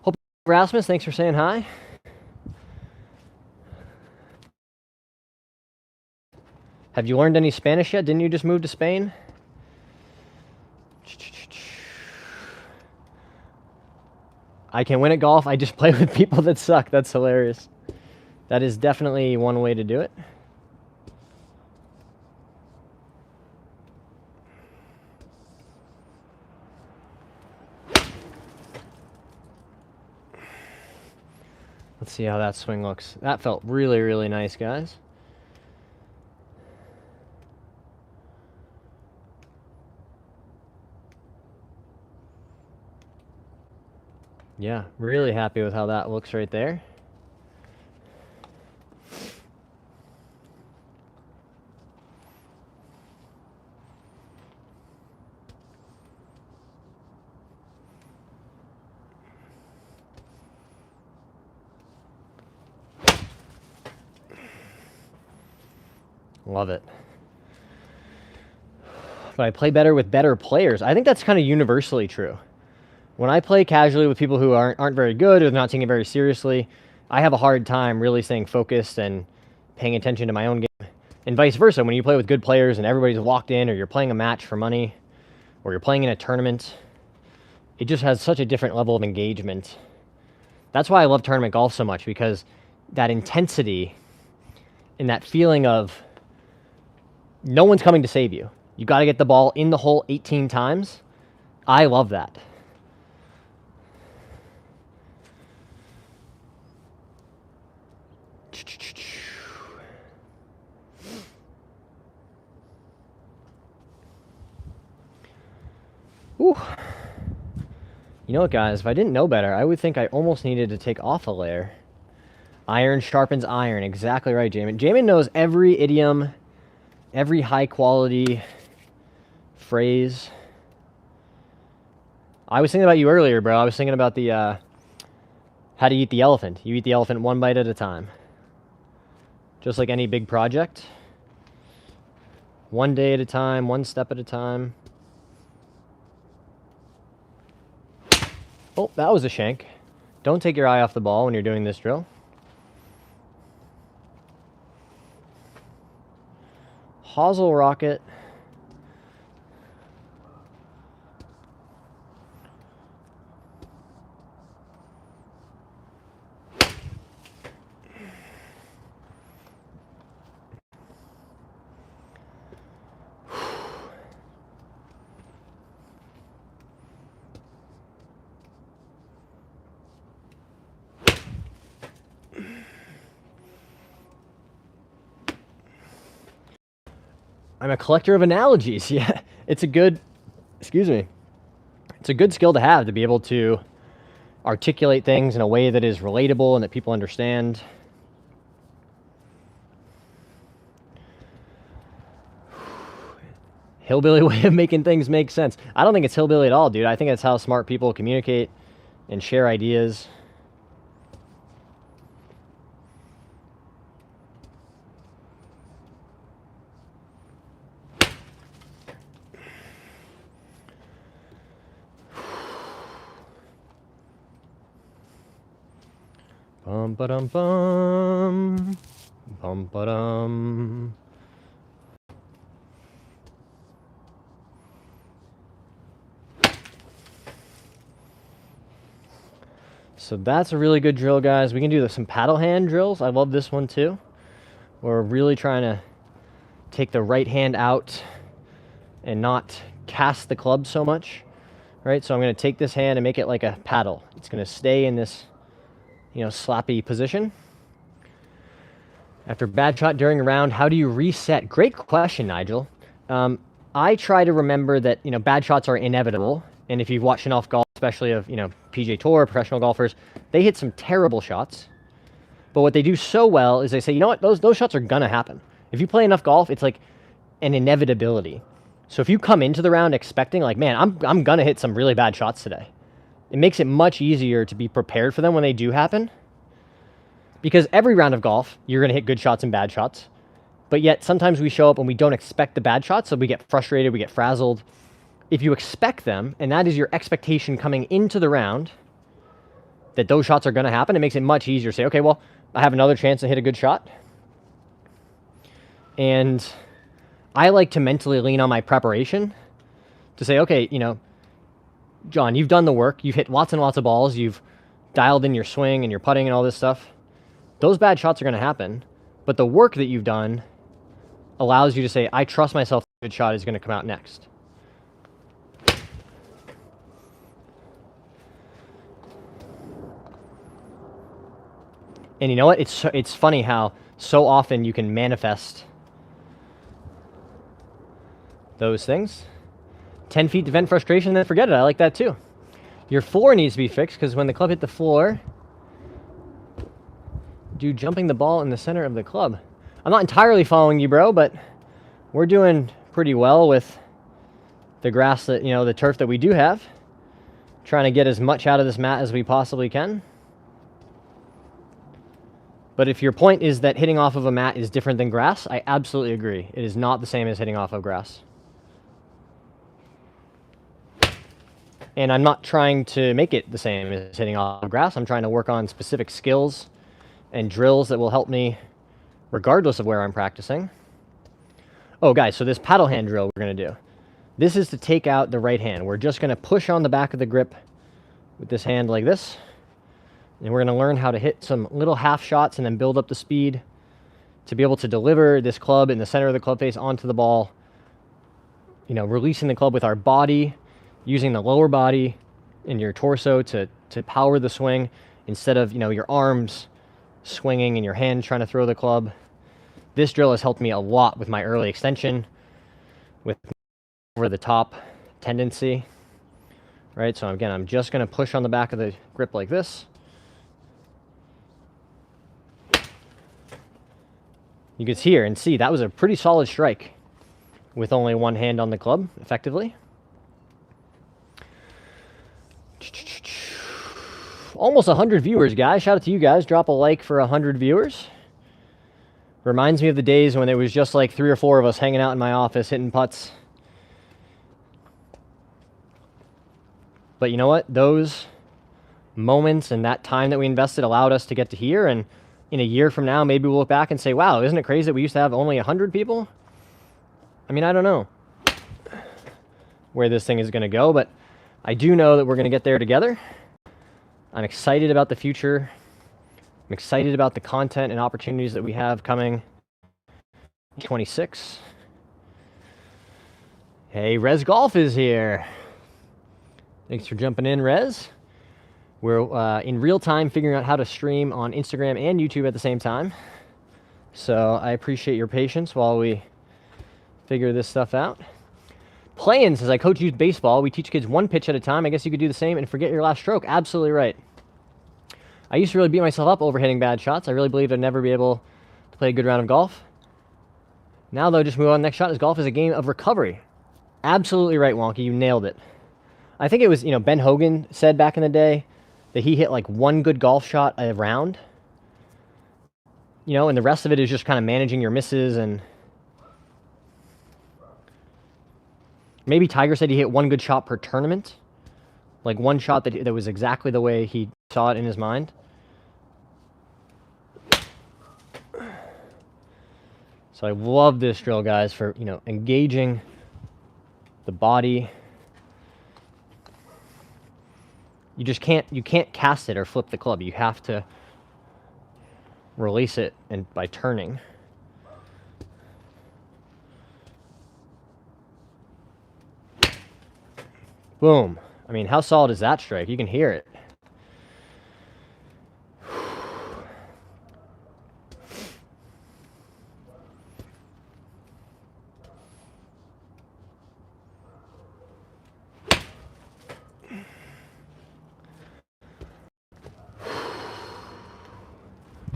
Hope Rasmus, thanks for saying hi. Have you learned any Spanish yet? Didn't you just move to Spain? I can win at golf. I just play with people that suck. That's hilarious. That is definitely one way to do it. Let's see how that swing looks. That felt really, really nice, guys. Yeah, really happy with how that looks right there. Love it. But I play better with better players. I think that's kind of universally true. When I play casually with people who aren't very good or not taking it very seriously, I have a hard time really staying focused and paying attention to my own game. And vice versa, when you play with good players and everybody's locked in, or you're playing a match for money, or you're playing in a tournament, it just has such a different level of engagement. That's why I love tournament golf so much, because that intensity and that feeling of no one's coming to save you. You got to get the ball in the hole 18 times. I love that. Ooh. You know what, guys? If I didn't know better, I would think I almost needed to take off a layer. Iron sharpens iron. Exactly right, Jamin. Jamin knows every idiom, every high-quality phrase. I was thinking about you earlier, bro. I was thinking about the how to eat the elephant. You eat the elephant one bite at a time. Just like any big project. One day at a time, one step at a time. Oh, that was a shank. Don't take your eye off the ball when you're doing this drill. Hosel rocket. I'm a collector of analogies. Yeah, it's a good, excuse me, it's a good skill to have, to be able to articulate things in a way that is relatable and that people understand. Hillbilly way of making things make sense. I don't think it's hillbilly at all, dude. I think that's how smart people communicate and share ideas. Bum ba dum bum, bum ba dum. So that's a really good drill, guys. We can do some paddle hand drills. I love this one too. We're really trying to take the right hand out and not cast the club so much, right? So I'm going to take this hand and make it like a paddle. It's going to stay in this, you know, slappy position. After bad shot during a round, how do you reset? Great question, Nigel. I try to remember that, you know, bad shots are inevitable. And if you've watched enough golf, especially of, you know, PGA Tour, professional golfers, they hit some terrible shots. But what they do so well is they say, you know what, those shots are going to happen. If you play enough golf, it's like an inevitability. So if you come into the round expecting, like, man, I'm going to hit some really bad shots today, it makes it much easier to be prepared for them when they do happen. Because every round of golf, you're going to hit good shots and bad shots. But yet sometimes we show up and we don't expect the bad shots, so we get frustrated, we get frazzled. If you expect them, and that is your expectation coming into the round, that those shots are going to happen, it makes it much easier to say, okay, well, I have another chance to hit a good shot. And I like to mentally lean on my preparation to say, okay, you know, John, you've done the work. You've hit lots and lots of balls. You've dialed in your swing and your putting and all this stuff. Those bad shots are going to happen. But the work that you've done allows you to say, I trust myself a good shot is going to come out next. And you know what? It's funny how so often you can manifest those things. 10 feet to vent frustration, then forget it. I like that too. Your floor needs to be fixed because when the club hit the floor, do jumping the ball in the center of the club. I'm not entirely following you, bro, but we're doing pretty well with the grass that, you know, the turf that we do have. Trying to get as much out of this mat as we possibly can. But if your point is that hitting off of a mat is different than grass, I absolutely agree. It is not the same as hitting off of grass. And I'm not trying to make it the same as hitting off of grass. I'm trying to work on specific skills and drills that will help me regardless of where I'm practicing. Oh, guys, so this paddle hand drill we're going to do. This is to take out the right hand. We're just going to push on the back of the grip with this hand like this. And we're going to learn how to hit some little half shots and then build up the speed to be able to deliver this club in the center of the club face onto the ball. You know, releasing the club with our body, using the lower body and your torso to power the swing instead of, you know, your arms swinging and your hand trying to throw the club. This drill has helped me a lot with my early extension, with over the top tendency, right? So again, I'm just going to push on the back of the grip like this. You can hear and see that was a pretty solid strike with only one hand on the club, effectively. Almost 100 viewers, guys. Shout out to you guys. Drop a like for 100 viewers. Reminds me of the days when it was just like 3 or 4 of us hanging out in my office hitting putts. But you know what? Those moments and that time that we invested allowed us to get to here, and in a year from now, maybe we'll look back and say, wow, isn't it crazy that we used to have only 100 people? I mean, I don't know where this thing is going to go, but I do know that we're going to get there together. I'm excited about the future. I'm excited about the content and opportunities that we have coming 26. Hey, Rez Golf is here. Thanks for jumping in, Rez. We're in real time figuring out how to stream on Instagram and YouTube at the same time. So I appreciate your patience while we figure this stuff out. Playing says, I coach youth baseball. We teach kids one pitch at a time. I guess you could do the same and forget your last stroke. Absolutely right. I used to really beat myself up over hitting bad shots. I really believed I'd never be able to play a good round of golf. Now, though, just move on. Next shot is golf is a game of recovery. Absolutely right, Wonky. You nailed it. I think it was, you know, Ben Hogan said back in the day that he hit like one good golf shot a round. You know, and the rest of it is just kind of managing your misses. And maybe Tiger said he hit one good shot per tournament. Like one shot that was exactly the way he saw it in his mind. So I love this drill, guys, for, you know, engaging the body. You just can't cast it or flip the club. You have to release it and by turning. Boom. I mean, how solid is that strike? You can hear it.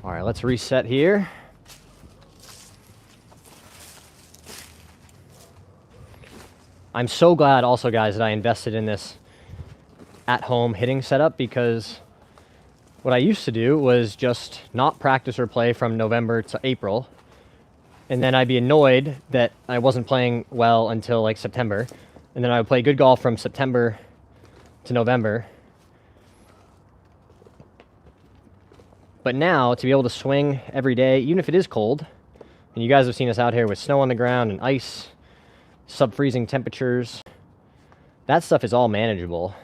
All right, let's reset here. I'm so glad also, guys, that I invested in this at-home hitting setup, because what I used to do was just not practice or play from November to April, and then I'd be annoyed that I wasn't playing well until like September, and then I would play good golf from September to November. But now, to be able to swing every day, even if it is cold, and you guys have seen us out here with snow on the ground and ice, sub-freezing temperatures, that stuff is all manageable.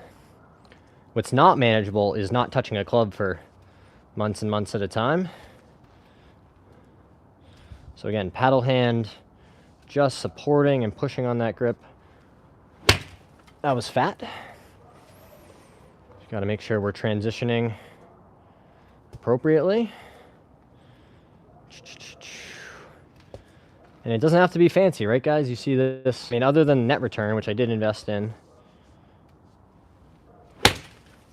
What's not manageable is not touching a club for months and months at a time. So again, paddle hand, just supporting and pushing on that grip. That was fat. Got to make sure we're transitioning appropriately. And it doesn't have to be fancy, right guys? You see this, I mean, other than net return, which I did invest in.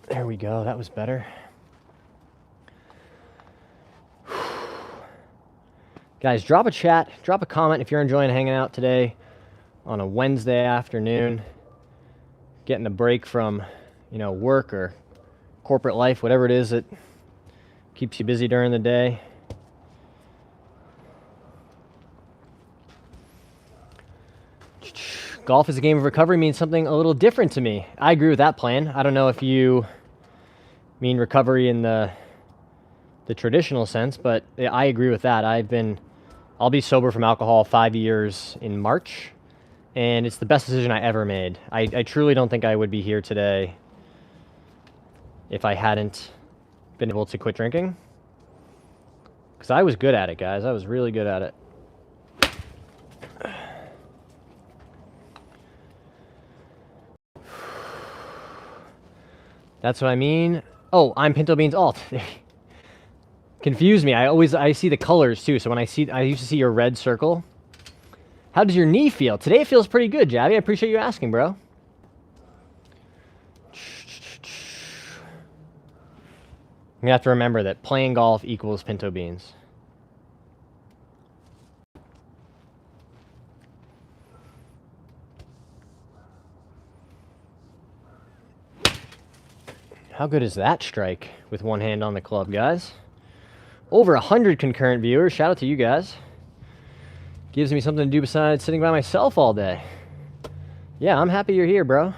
There we go, that was better. Guys, drop a chat, drop a comment if you're enjoying hanging out today on a Wednesday afternoon, getting a break from, you know, work or corporate life, whatever it is that keeps you busy during the day. Golf is a game of recovery means something a little different to me. I agree with that plan. I don't know if you mean recovery in the traditional sense, but I agree with that. I'll be sober from alcohol 5 years in March, and it's the best decision I ever made. I truly don't think I would be here today if I hadn't been able to quit drinking. Because I was good at it, guys. I was really good at it. That's what I mean. Oh, I'm Pinto Beans alt. Confuse me. I see the colors too. So when I used to see your red circle. How does your knee feel? Today it feels pretty good, Javi. I appreciate you asking, bro. You have to remember that playing golf equals Pinto Beans. How good is that strike with one hand on the club, guys? Over 100 concurrent viewers. Shout out to you guys. Gives me something to do besides sitting by myself all day. Yeah, I'm happy you're here, bro.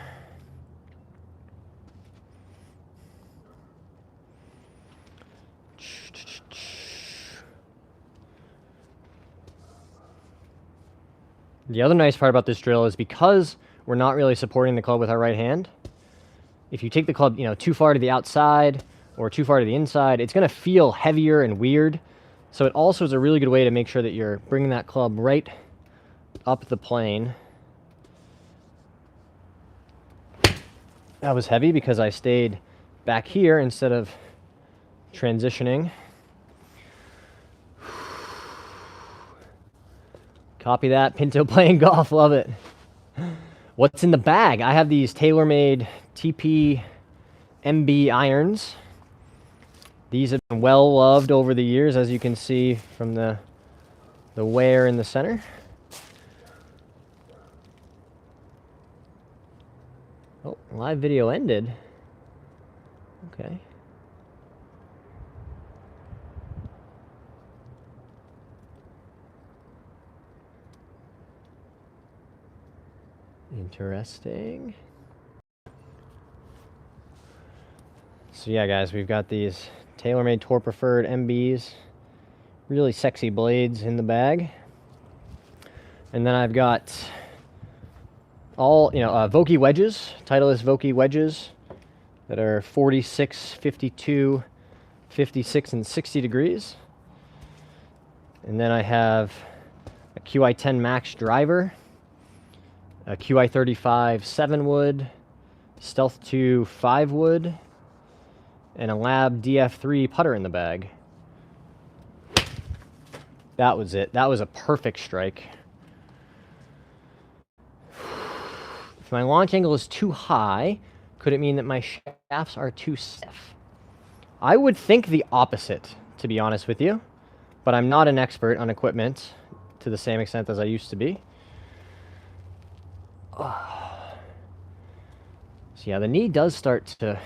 The other nice part about this drill is because we're not really supporting the club with our right hand, if you take the club, you know, too far to the outside or too far to the inside, it's going to feel heavier and weird. So it also is a really good way to make sure that you're bringing that club right up the plane. That was heavy because I stayed back here instead of transitioning. Copy that. Pinto playing golf. Love it. What's in the bag? I have these TaylorMade TP MB irons. These have been well loved over the years, as you can see from the wear in the center. Oh, live video ended. Okay. Interesting. So yeah, guys, we've got these TaylorMade Tour Preferred MBs. Really sexy blades in the bag. And then I've got all, Vokey wedges, Titleist Vokey wedges that are 46, 52, 56, and 60 degrees. And then I have a QI10 Max driver, a QI35 7 wood, Stealth 2 5 wood, and a Lab DF3 putter in the bag. That was it. That was a perfect strike. If my launch angle is too high, could it mean that my shafts are too stiff? I would think the opposite, to be honest with you, but I'm not an expert on equipment to the same extent as I used to be. So yeah, the knee does start to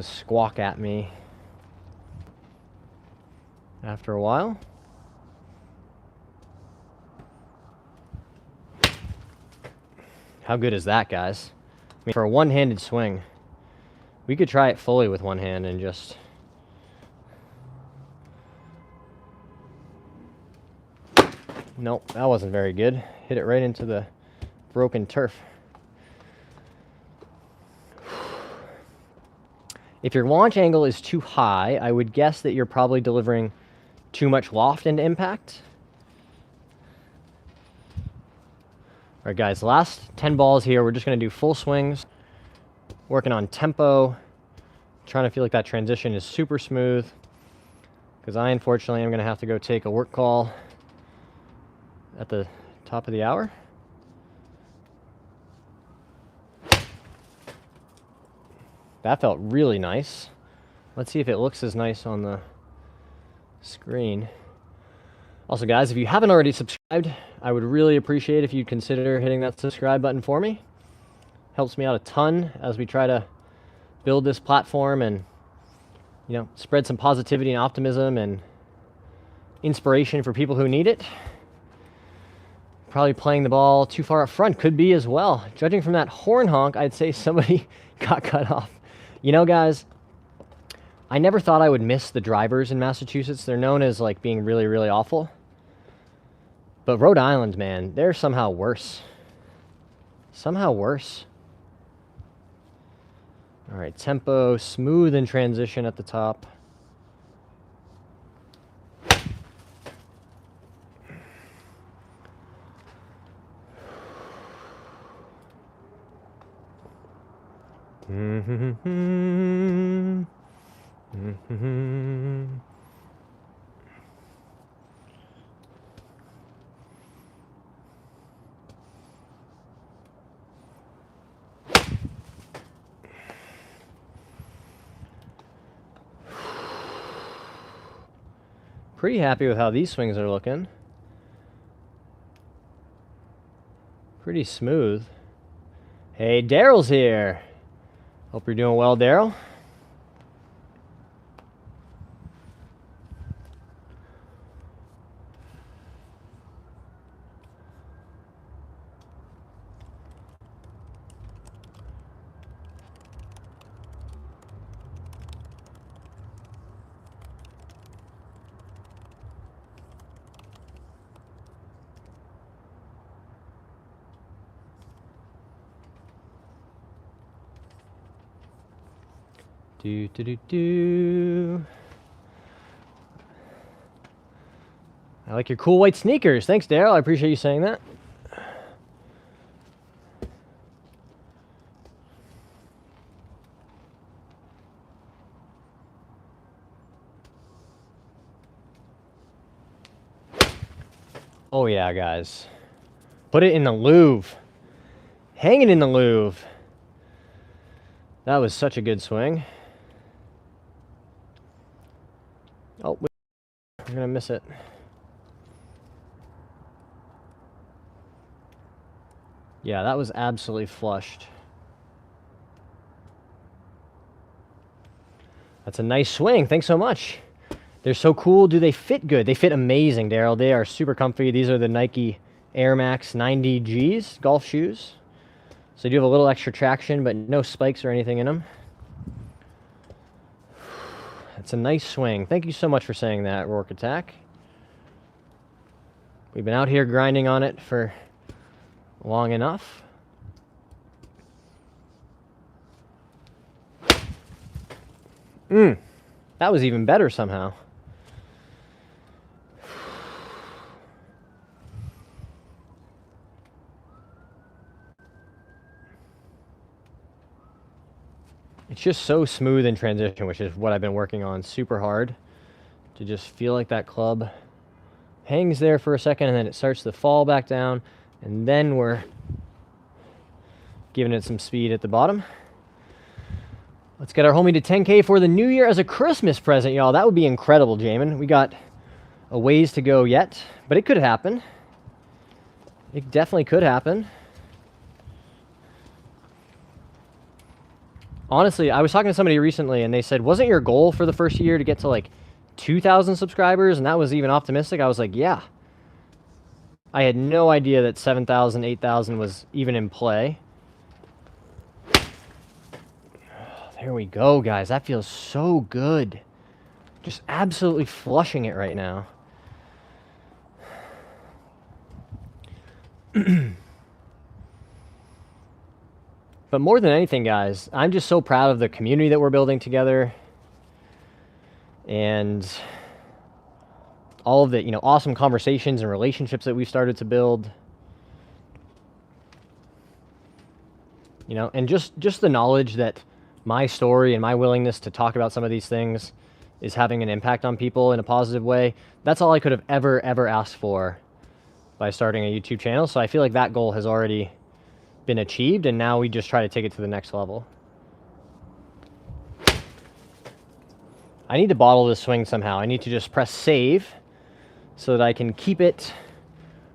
squawk at me after a while. How good is that, guys? I mean, for a one-handed swing, we could try it fully with one hand and just... Nope, that wasn't very good. Hit it right into the broken turf. If your launch angle is too high, I would guess that you're probably delivering too much loft into impact. All right, guys, last 10 balls here. We're just going to do full swings, working on tempo, trying to feel like that transition is super smooth, because I, unfortunately, am going to have to go take a work call at the top of the hour. That felt really nice. Let's see if it looks as nice on the screen. Also, guys, if you haven't already subscribed, I would really appreciate if you'd consider hitting that subscribe button for me. Helps me out a ton as we try to build this platform and, you know, spread some positivity and optimism and inspiration for people who need it. Probably playing the ball too far up front could be as well. Judging from that horn honk, I'd say somebody got cut off. You know, guys, I never thought I would miss the drivers in Massachusetts. They're known as, like, being really, really awful. But Rhode Island, man, they're somehow worse. Somehow worse. All right, tempo, smooth in transition at the top. Pretty happy with how these swings are looking. Pretty smooth. Hey, Daryl's here. Hope you're doing well, Daryl. Do, do, do, do. I like your cool white sneakers. Thanks, Daryl. I appreciate you saying that. Oh, yeah, guys. Put it in the Louvre. Hang it in the Louvre. That was such a good swing. Oh, we're going to miss it. Yeah, that was absolutely flushed. That's a nice swing. Thanks so much. They're so cool. Do they fit good? They fit amazing, Daryl. They are super comfy. These are the Nike Air Max 90Gs golf shoes. So they do have a little extra traction, but no spikes or anything in them. It's a nice swing. Thank you so much for saying that, Rourke Attack. We've been out here grinding on it for long enough. That was even better somehow. It's just so smooth in transition, which is what I've been working on super hard, to just feel like that club hangs there for a second and then it starts to fall back down, and then we're giving it some speed at the bottom. Let's get our homie to 10K for the new year as a Christmas present, y'all. That would be incredible, Jamin. We got a ways to go yet, but it could happen. It definitely could happen. Honestly, I was talking to somebody recently and they said, wasn't your goal for the first year to get to like 2,000 subscribers? And that was even optimistic. I was like, yeah. I had no idea that 7,000, 8,000 was even in play. There we go, guys. That feels so good. Just absolutely flushing it right now. But more than anything, guys, I'm just so proud of the community that we're building together. And all of the, you know, awesome conversations and relationships that we've started to build. You know, and just the knowledge that my story and my willingness to talk about some of these things is having an impact on people in a positive way. That's all I could have ever asked for by starting a YouTube channel. So I feel like that goal has already been achieved, and now we just try to take it to the next level. I need to bottle this swing somehow. I need to just press save so that I can keep it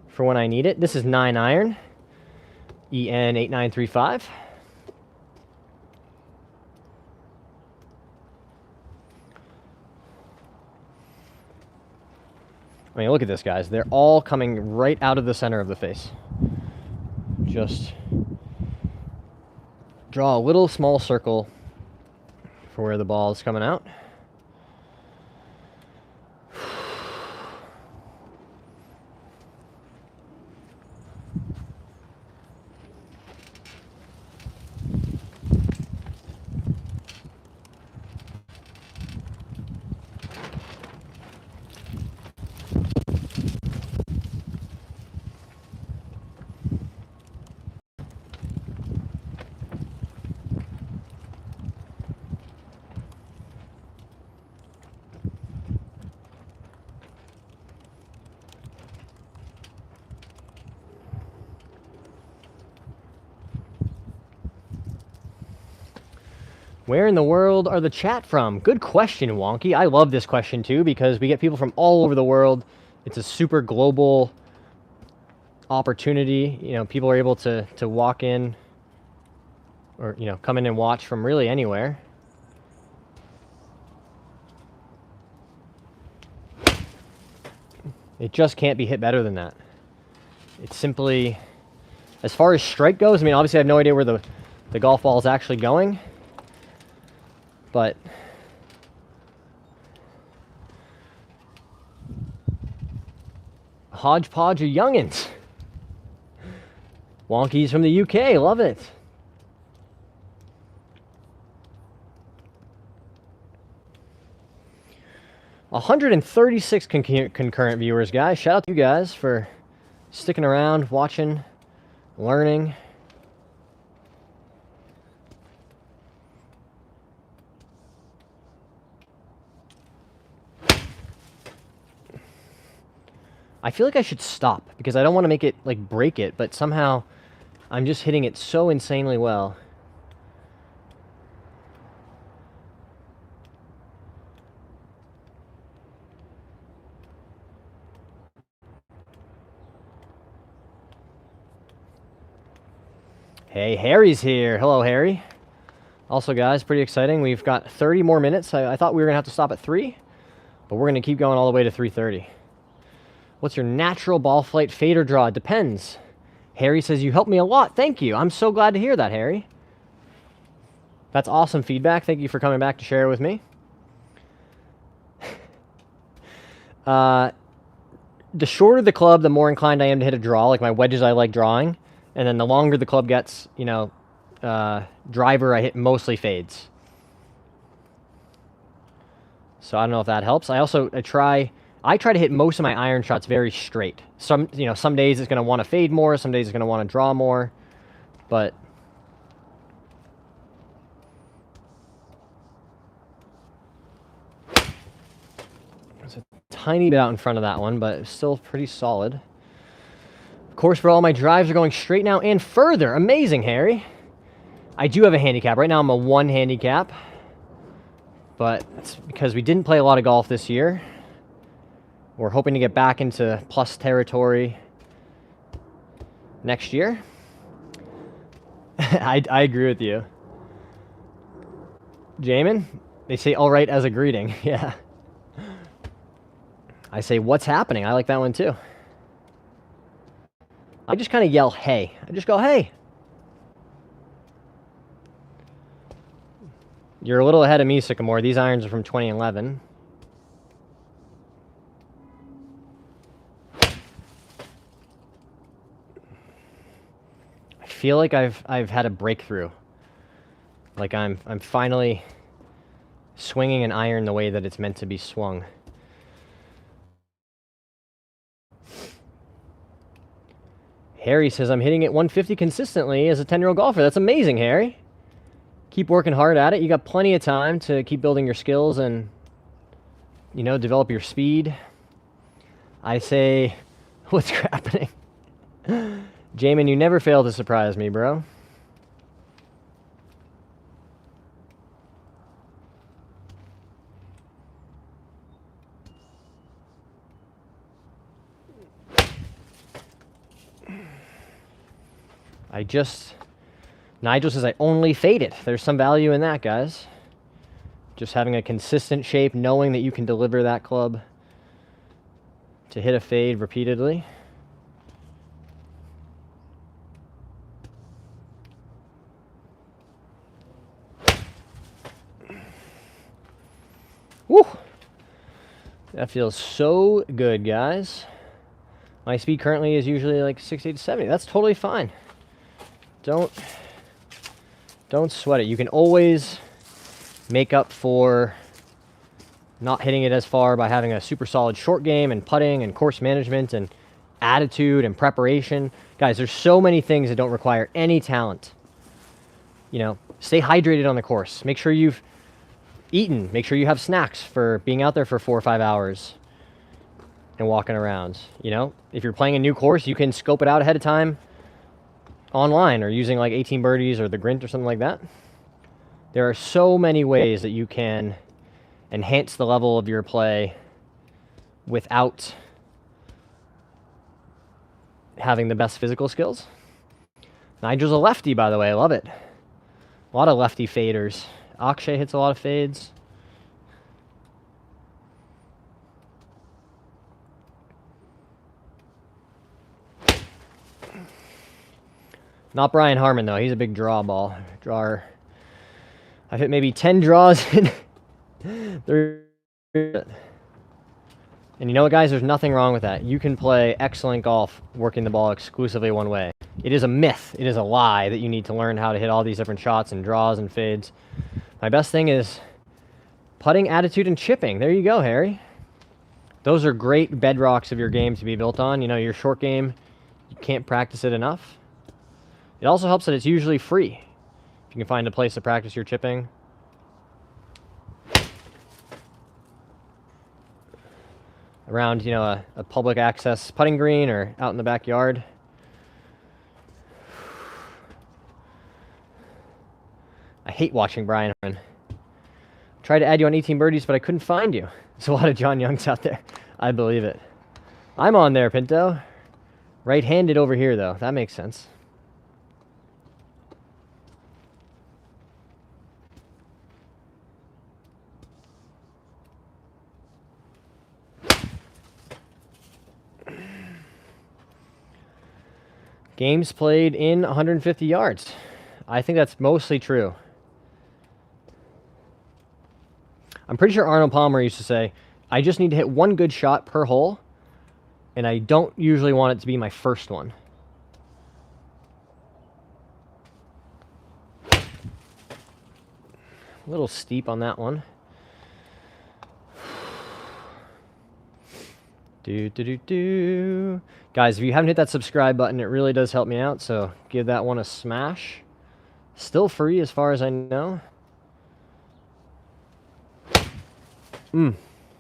for when I need it. This is 9 iron, EN8935. I mean, look at this, guys. They're all coming right out of the center of the face. Just draw a little small circle for where the ball is coming out. Where in the world are the chat from? Good question, Wonky. I love this question too, because we get people from all over the world. It's a super global opportunity. You know, people are able to walk in or, you know, come in and watch from really anywhere. It just can't be hit better than that. It's simply, as far as strike goes, I mean, obviously I have no idea where the golf ball is actually going. But hodgepodge of youngins. Wonkies from the UK, love it. $136 concurrent viewers, guys. Shout out to you guys for sticking around, watching, learning. I feel like I should stop because I don't want to make it, like, break it, but somehow I'm just hitting it so insanely well. Hey, Harry's here. Hello, Harry. Also, guys, pretty exciting. We've got 30 more minutes. I thought we were going to have to stop at 3, but we're going to keep going all the way to 3:30. What's your natural ball flight, fade or draw? It depends. Harry says, you helped me a lot. Thank you. I'm so glad to hear that, Harry. That's awesome feedback. Thank you for coming back to share it with me. The shorter the club, the more inclined I am to hit a draw. Like my wedges, I like drawing. And then the longer the club gets, you know, driver, I hit mostly fades. So I don't know if that helps. I try to hit most of my iron shots very straight. Some days it's going to want to fade more, some days it's going to want to draw more, but there's a tiny bit out in front of that one, but it's still pretty solid. Of course, for all my drives are going straight now and further. Amazing, Harry. I do have a handicap. Right now I'm a 1 handicap, but it's because we didn't play a lot of golf this year. We're hoping to get back into plus territory next year. I agree with you. Jamin, they say all right as a greeting. Yeah. I say, what's happening? I like that one too. I just kind of yell, hey. I just go, hey. You're a little ahead of me, Sycamore. These irons are from 2011. I feel like I've had a breakthrough. Like I'm finally swinging an iron the way that it's meant to be swung. Harry says, I'm hitting it 150 consistently as a 10-year-old golfer. That's amazing, Harry. Keep working hard at it. You got plenty of time to keep building your skills and, you know, develop your speed. I say, what's happening? Jamin, you never fail to surprise me, bro. Nigel says I only fade it. There's some value in that, guys. Just having a consistent shape, knowing that you can deliver that club to hit a fade repeatedly. Woo! That feels so good, guys. My speed currently is usually like 60 to 70. That's totally fine. Don't sweat it. You can always make up for not hitting it as far by having a super solid short game and putting and course management and attitude and preparation. Guys, there's so many things that don't require any talent. You know, stay hydrated on the course. Make sure you've eaten. Make sure you have snacks for being out there for 4 or 5 hours and walking around. You know, if you're playing a new course, you can scope it out ahead of time online or using like 18 birdies or the Grint or something like that. There are so many ways that you can enhance the level of your play without having the best physical skills. Nigel's a lefty, by the way. I love it. A lot of lefty faders. Akshay hits a lot of fades. Not Brian Harmon, though. He's a big draw ball. Drawer. I've hit maybe 10 draws in and you know what, guys? There's nothing wrong with that. You can play excellent golf working the ball exclusively one way. It is a myth. It is a lie that you need to learn how to hit all these different shots and draws and fades. My best thing is putting, attitude, and chipping. There you go, Harry. Those are great bedrocks of your game to be built on. You know, your short game, you can't practice it enough. It also helps that it's usually free. If you can find a place to practice your chipping. Around, you know, a public access putting green or out in the backyard. I hate watching Brian Harmon. Tried to add you on 18 birdies, but I couldn't find you. There's a lot of John Youngs out there. I believe it. I'm on there, Pinto. Right-handed over here, though. That makes sense. Games played in 150 yards. I think that's mostly true. I'm pretty sure Arnold Palmer used to say, I just need to hit one good shot per hole, and I don't usually want it to be my first one. A little steep on that one. Guys, if you haven't hit that subscribe button, it really does help me out, so give that one a smash. Still free as far as I know.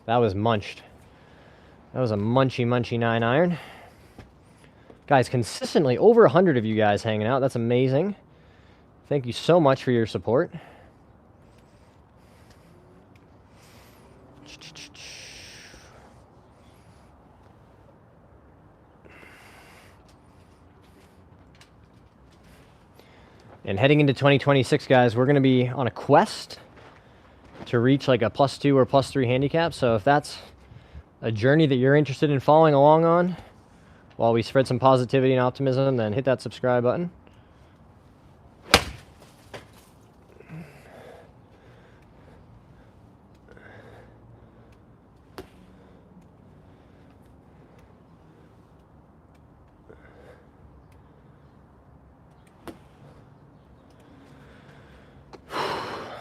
That was munched. That was a munchy 9-iron. Guys, consistently over 100 of you guys hanging out. That's amazing. Thank you so much for your support. And heading into 2026, guys, we're going to be on a quest to reach like a +2 or +3 handicap. So if that's a journey that you're interested in following along on, while we spread some positivity and optimism, then hit that subscribe button.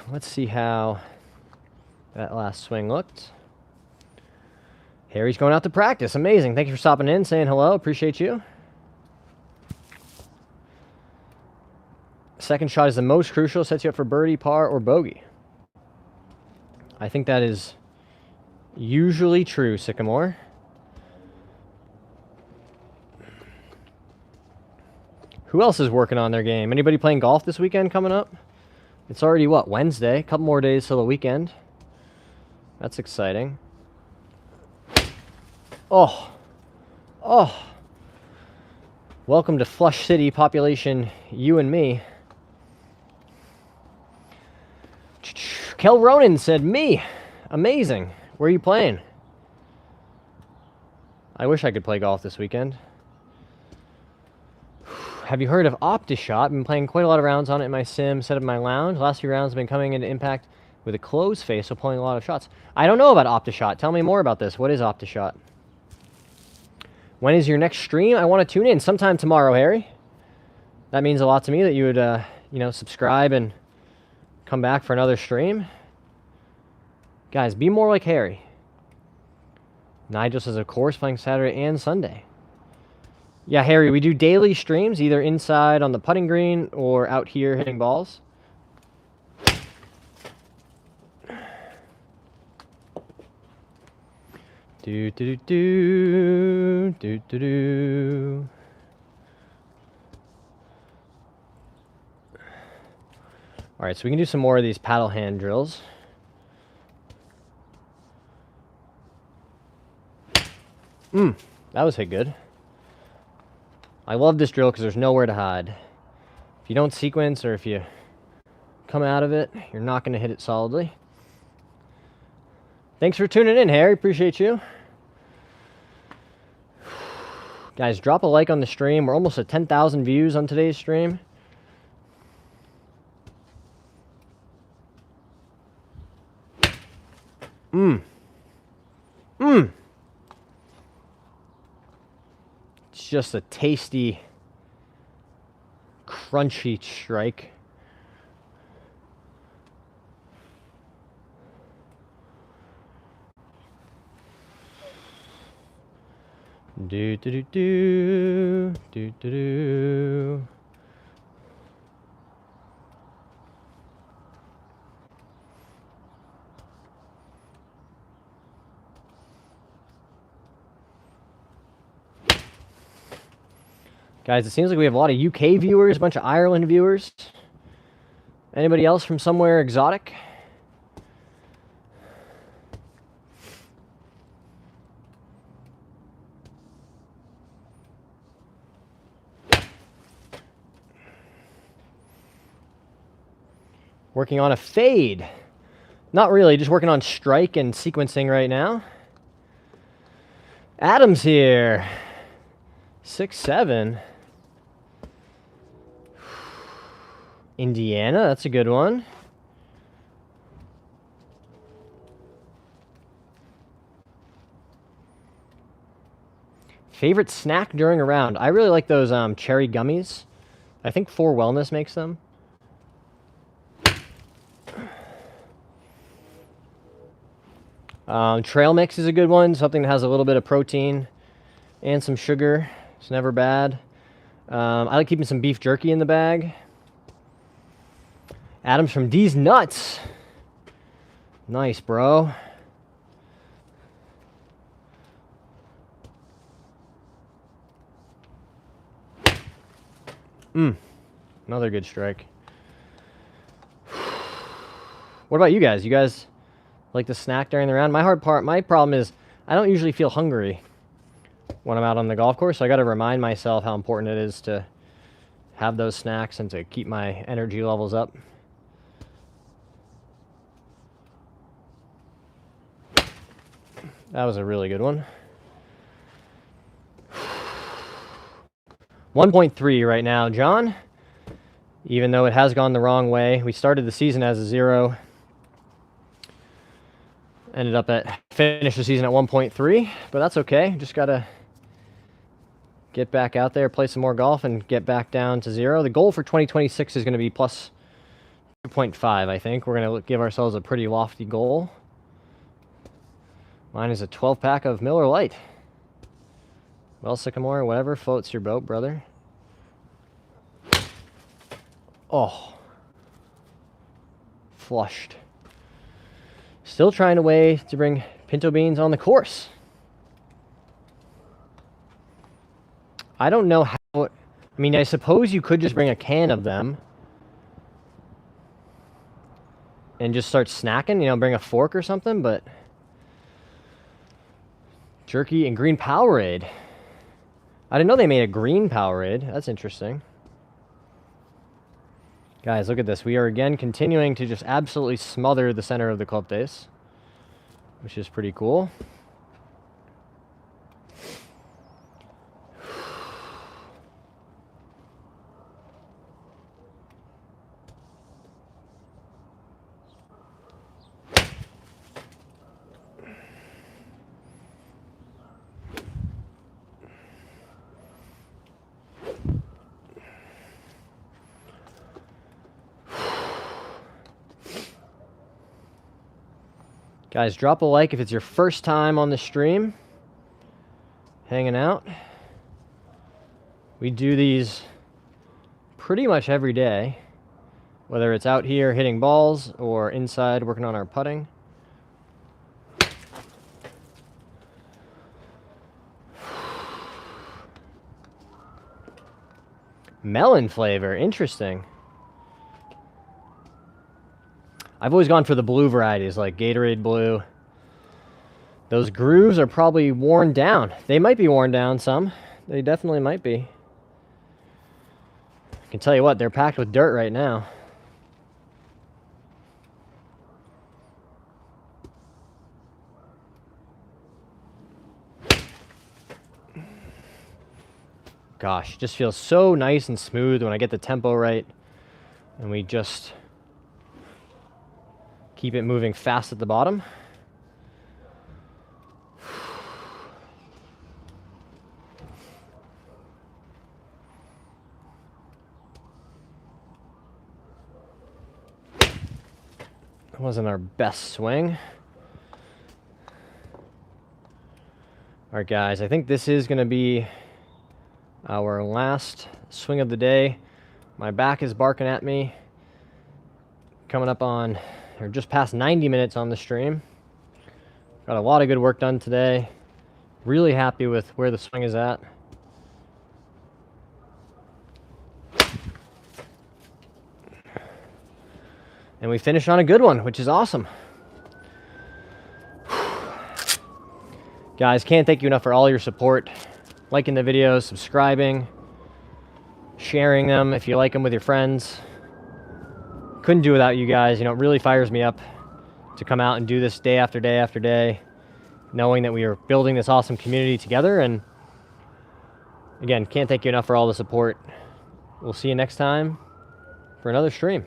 Let's see how that last swing looked. Harry's going out to practice. Amazing. Thank you for stopping in, saying hello. Appreciate you. Second shot is the most crucial. Sets you up for birdie, par, or bogey. I think that is usually true, Sycamore. Who else is working on their game? Anybody playing golf this weekend coming up? It's already, what, Wednesday? A couple more days till the weekend. That's exciting. Oh. Oh. Welcome to Flush City, population you and me. Kel Ronan said, me. Amazing. Where are you playing? I wish I could play golf this weekend. Have you heard of OptiShot? I've been playing quite a lot of rounds on it in my sim, set up in my lounge. Last few rounds have been coming into impact with a closed face, so pulling a lot of shots. I don't know about OptiShot. Tell me more about this. What is OptiShot? When is your next stream? I want to tune in sometime tomorrow, Harry. That means a lot to me that you would, you know, subscribe and come back for another stream. Guys, be more like Harry. Nigel says, of course, playing Saturday and Sunday. Yeah, Harry, we do daily streams, either inside on the putting green or out here hitting balls. Do do do do do do do. All right, so we can do some more of these paddle hand drills. That was hit good. I love this drill because there's nowhere to hide. If you don't sequence or if you come out of it, you're not going to hit it solidly. Thanks for tuning in, Harry. Appreciate you. Guys, drop a like on the stream. We're almost at 10,000 views on today's stream. It's just a tasty, crunchy strike. Do do do do do do do. Guys, it seems like we have a lot of UK viewers, a bunch of Ireland viewers. Anybody else from somewhere exotic? Working on a fade. Not really, just working on strike and sequencing right now. Adam's here. 6'7". Indiana, that's a good one. Favorite snack during a round? I really like those cherry gummies. I think 4 Wellness makes them. Trail mix is a good one. Something that has a little bit of protein and some sugar. It's never bad. I like keeping some beef jerky in the bag. Adam's from D's Nuts. Nice, bro. Another good strike. What about you guys? You guys like to snack during the round? My problem is I don't usually feel hungry when I'm out on the golf course, so I got to remind myself how important it is to have those snacks and to keep my energy levels up. That was a really good one. 1.3 right now, John. Even though it has gone the wrong way. We started the season as a 0. Finished the season at 1.3, but that's okay. Just gotta get back out there, play some more golf, and get back down to 0. The goal for 2026 is going to be plus 2.5, I think. We're going to give ourselves a pretty lofty goal. Mine is a 12-pack of Miller Lite. Well, Sycamore, whatever floats your boat, brother. Oh. Flushed. Still trying a way to bring pinto beans on the course. I don't know how... I mean, I suppose you could just bring a can of them and just start snacking, you know, bring a fork or something, but... Jerky and green Powerade. I didn't know they made a green Powerade. That's interesting. Guys, look at this. We are again continuing to just absolutely smother the center of the club face, which is pretty cool. Guys, drop a like if it's your first time on the stream, hanging out. We do these pretty much every day, whether it's out here hitting balls or inside working on our putting. Melon flavor, interesting. I've always gone for the blue varieties, like Gatorade Blue. Those grooves are probably worn down. They might be worn down some. They definitely might be. I can tell you what, they're packed with dirt right now. Gosh, it just feels so nice and smooth when I get the tempo right. And we just... keep it moving fast at the bottom. That wasn't our best swing. All right, guys, I think this is going to be our last swing of the day. My back is barking at me. Coming up on... or just past 90 minutes on the stream. Got a lot of good work done today. Really happy with where the swing is at. And we finished on a good one, which is awesome. Guys, can't thank you enough for all your support. Liking the videos, subscribing, sharing them if you like them with your friends. Couldn't do without you guys. You know, it really fires me up to come out and do this day after day after day, knowing that we are building this awesome community together. And again, can't thank you enough for all the support. We'll see you next time for another stream.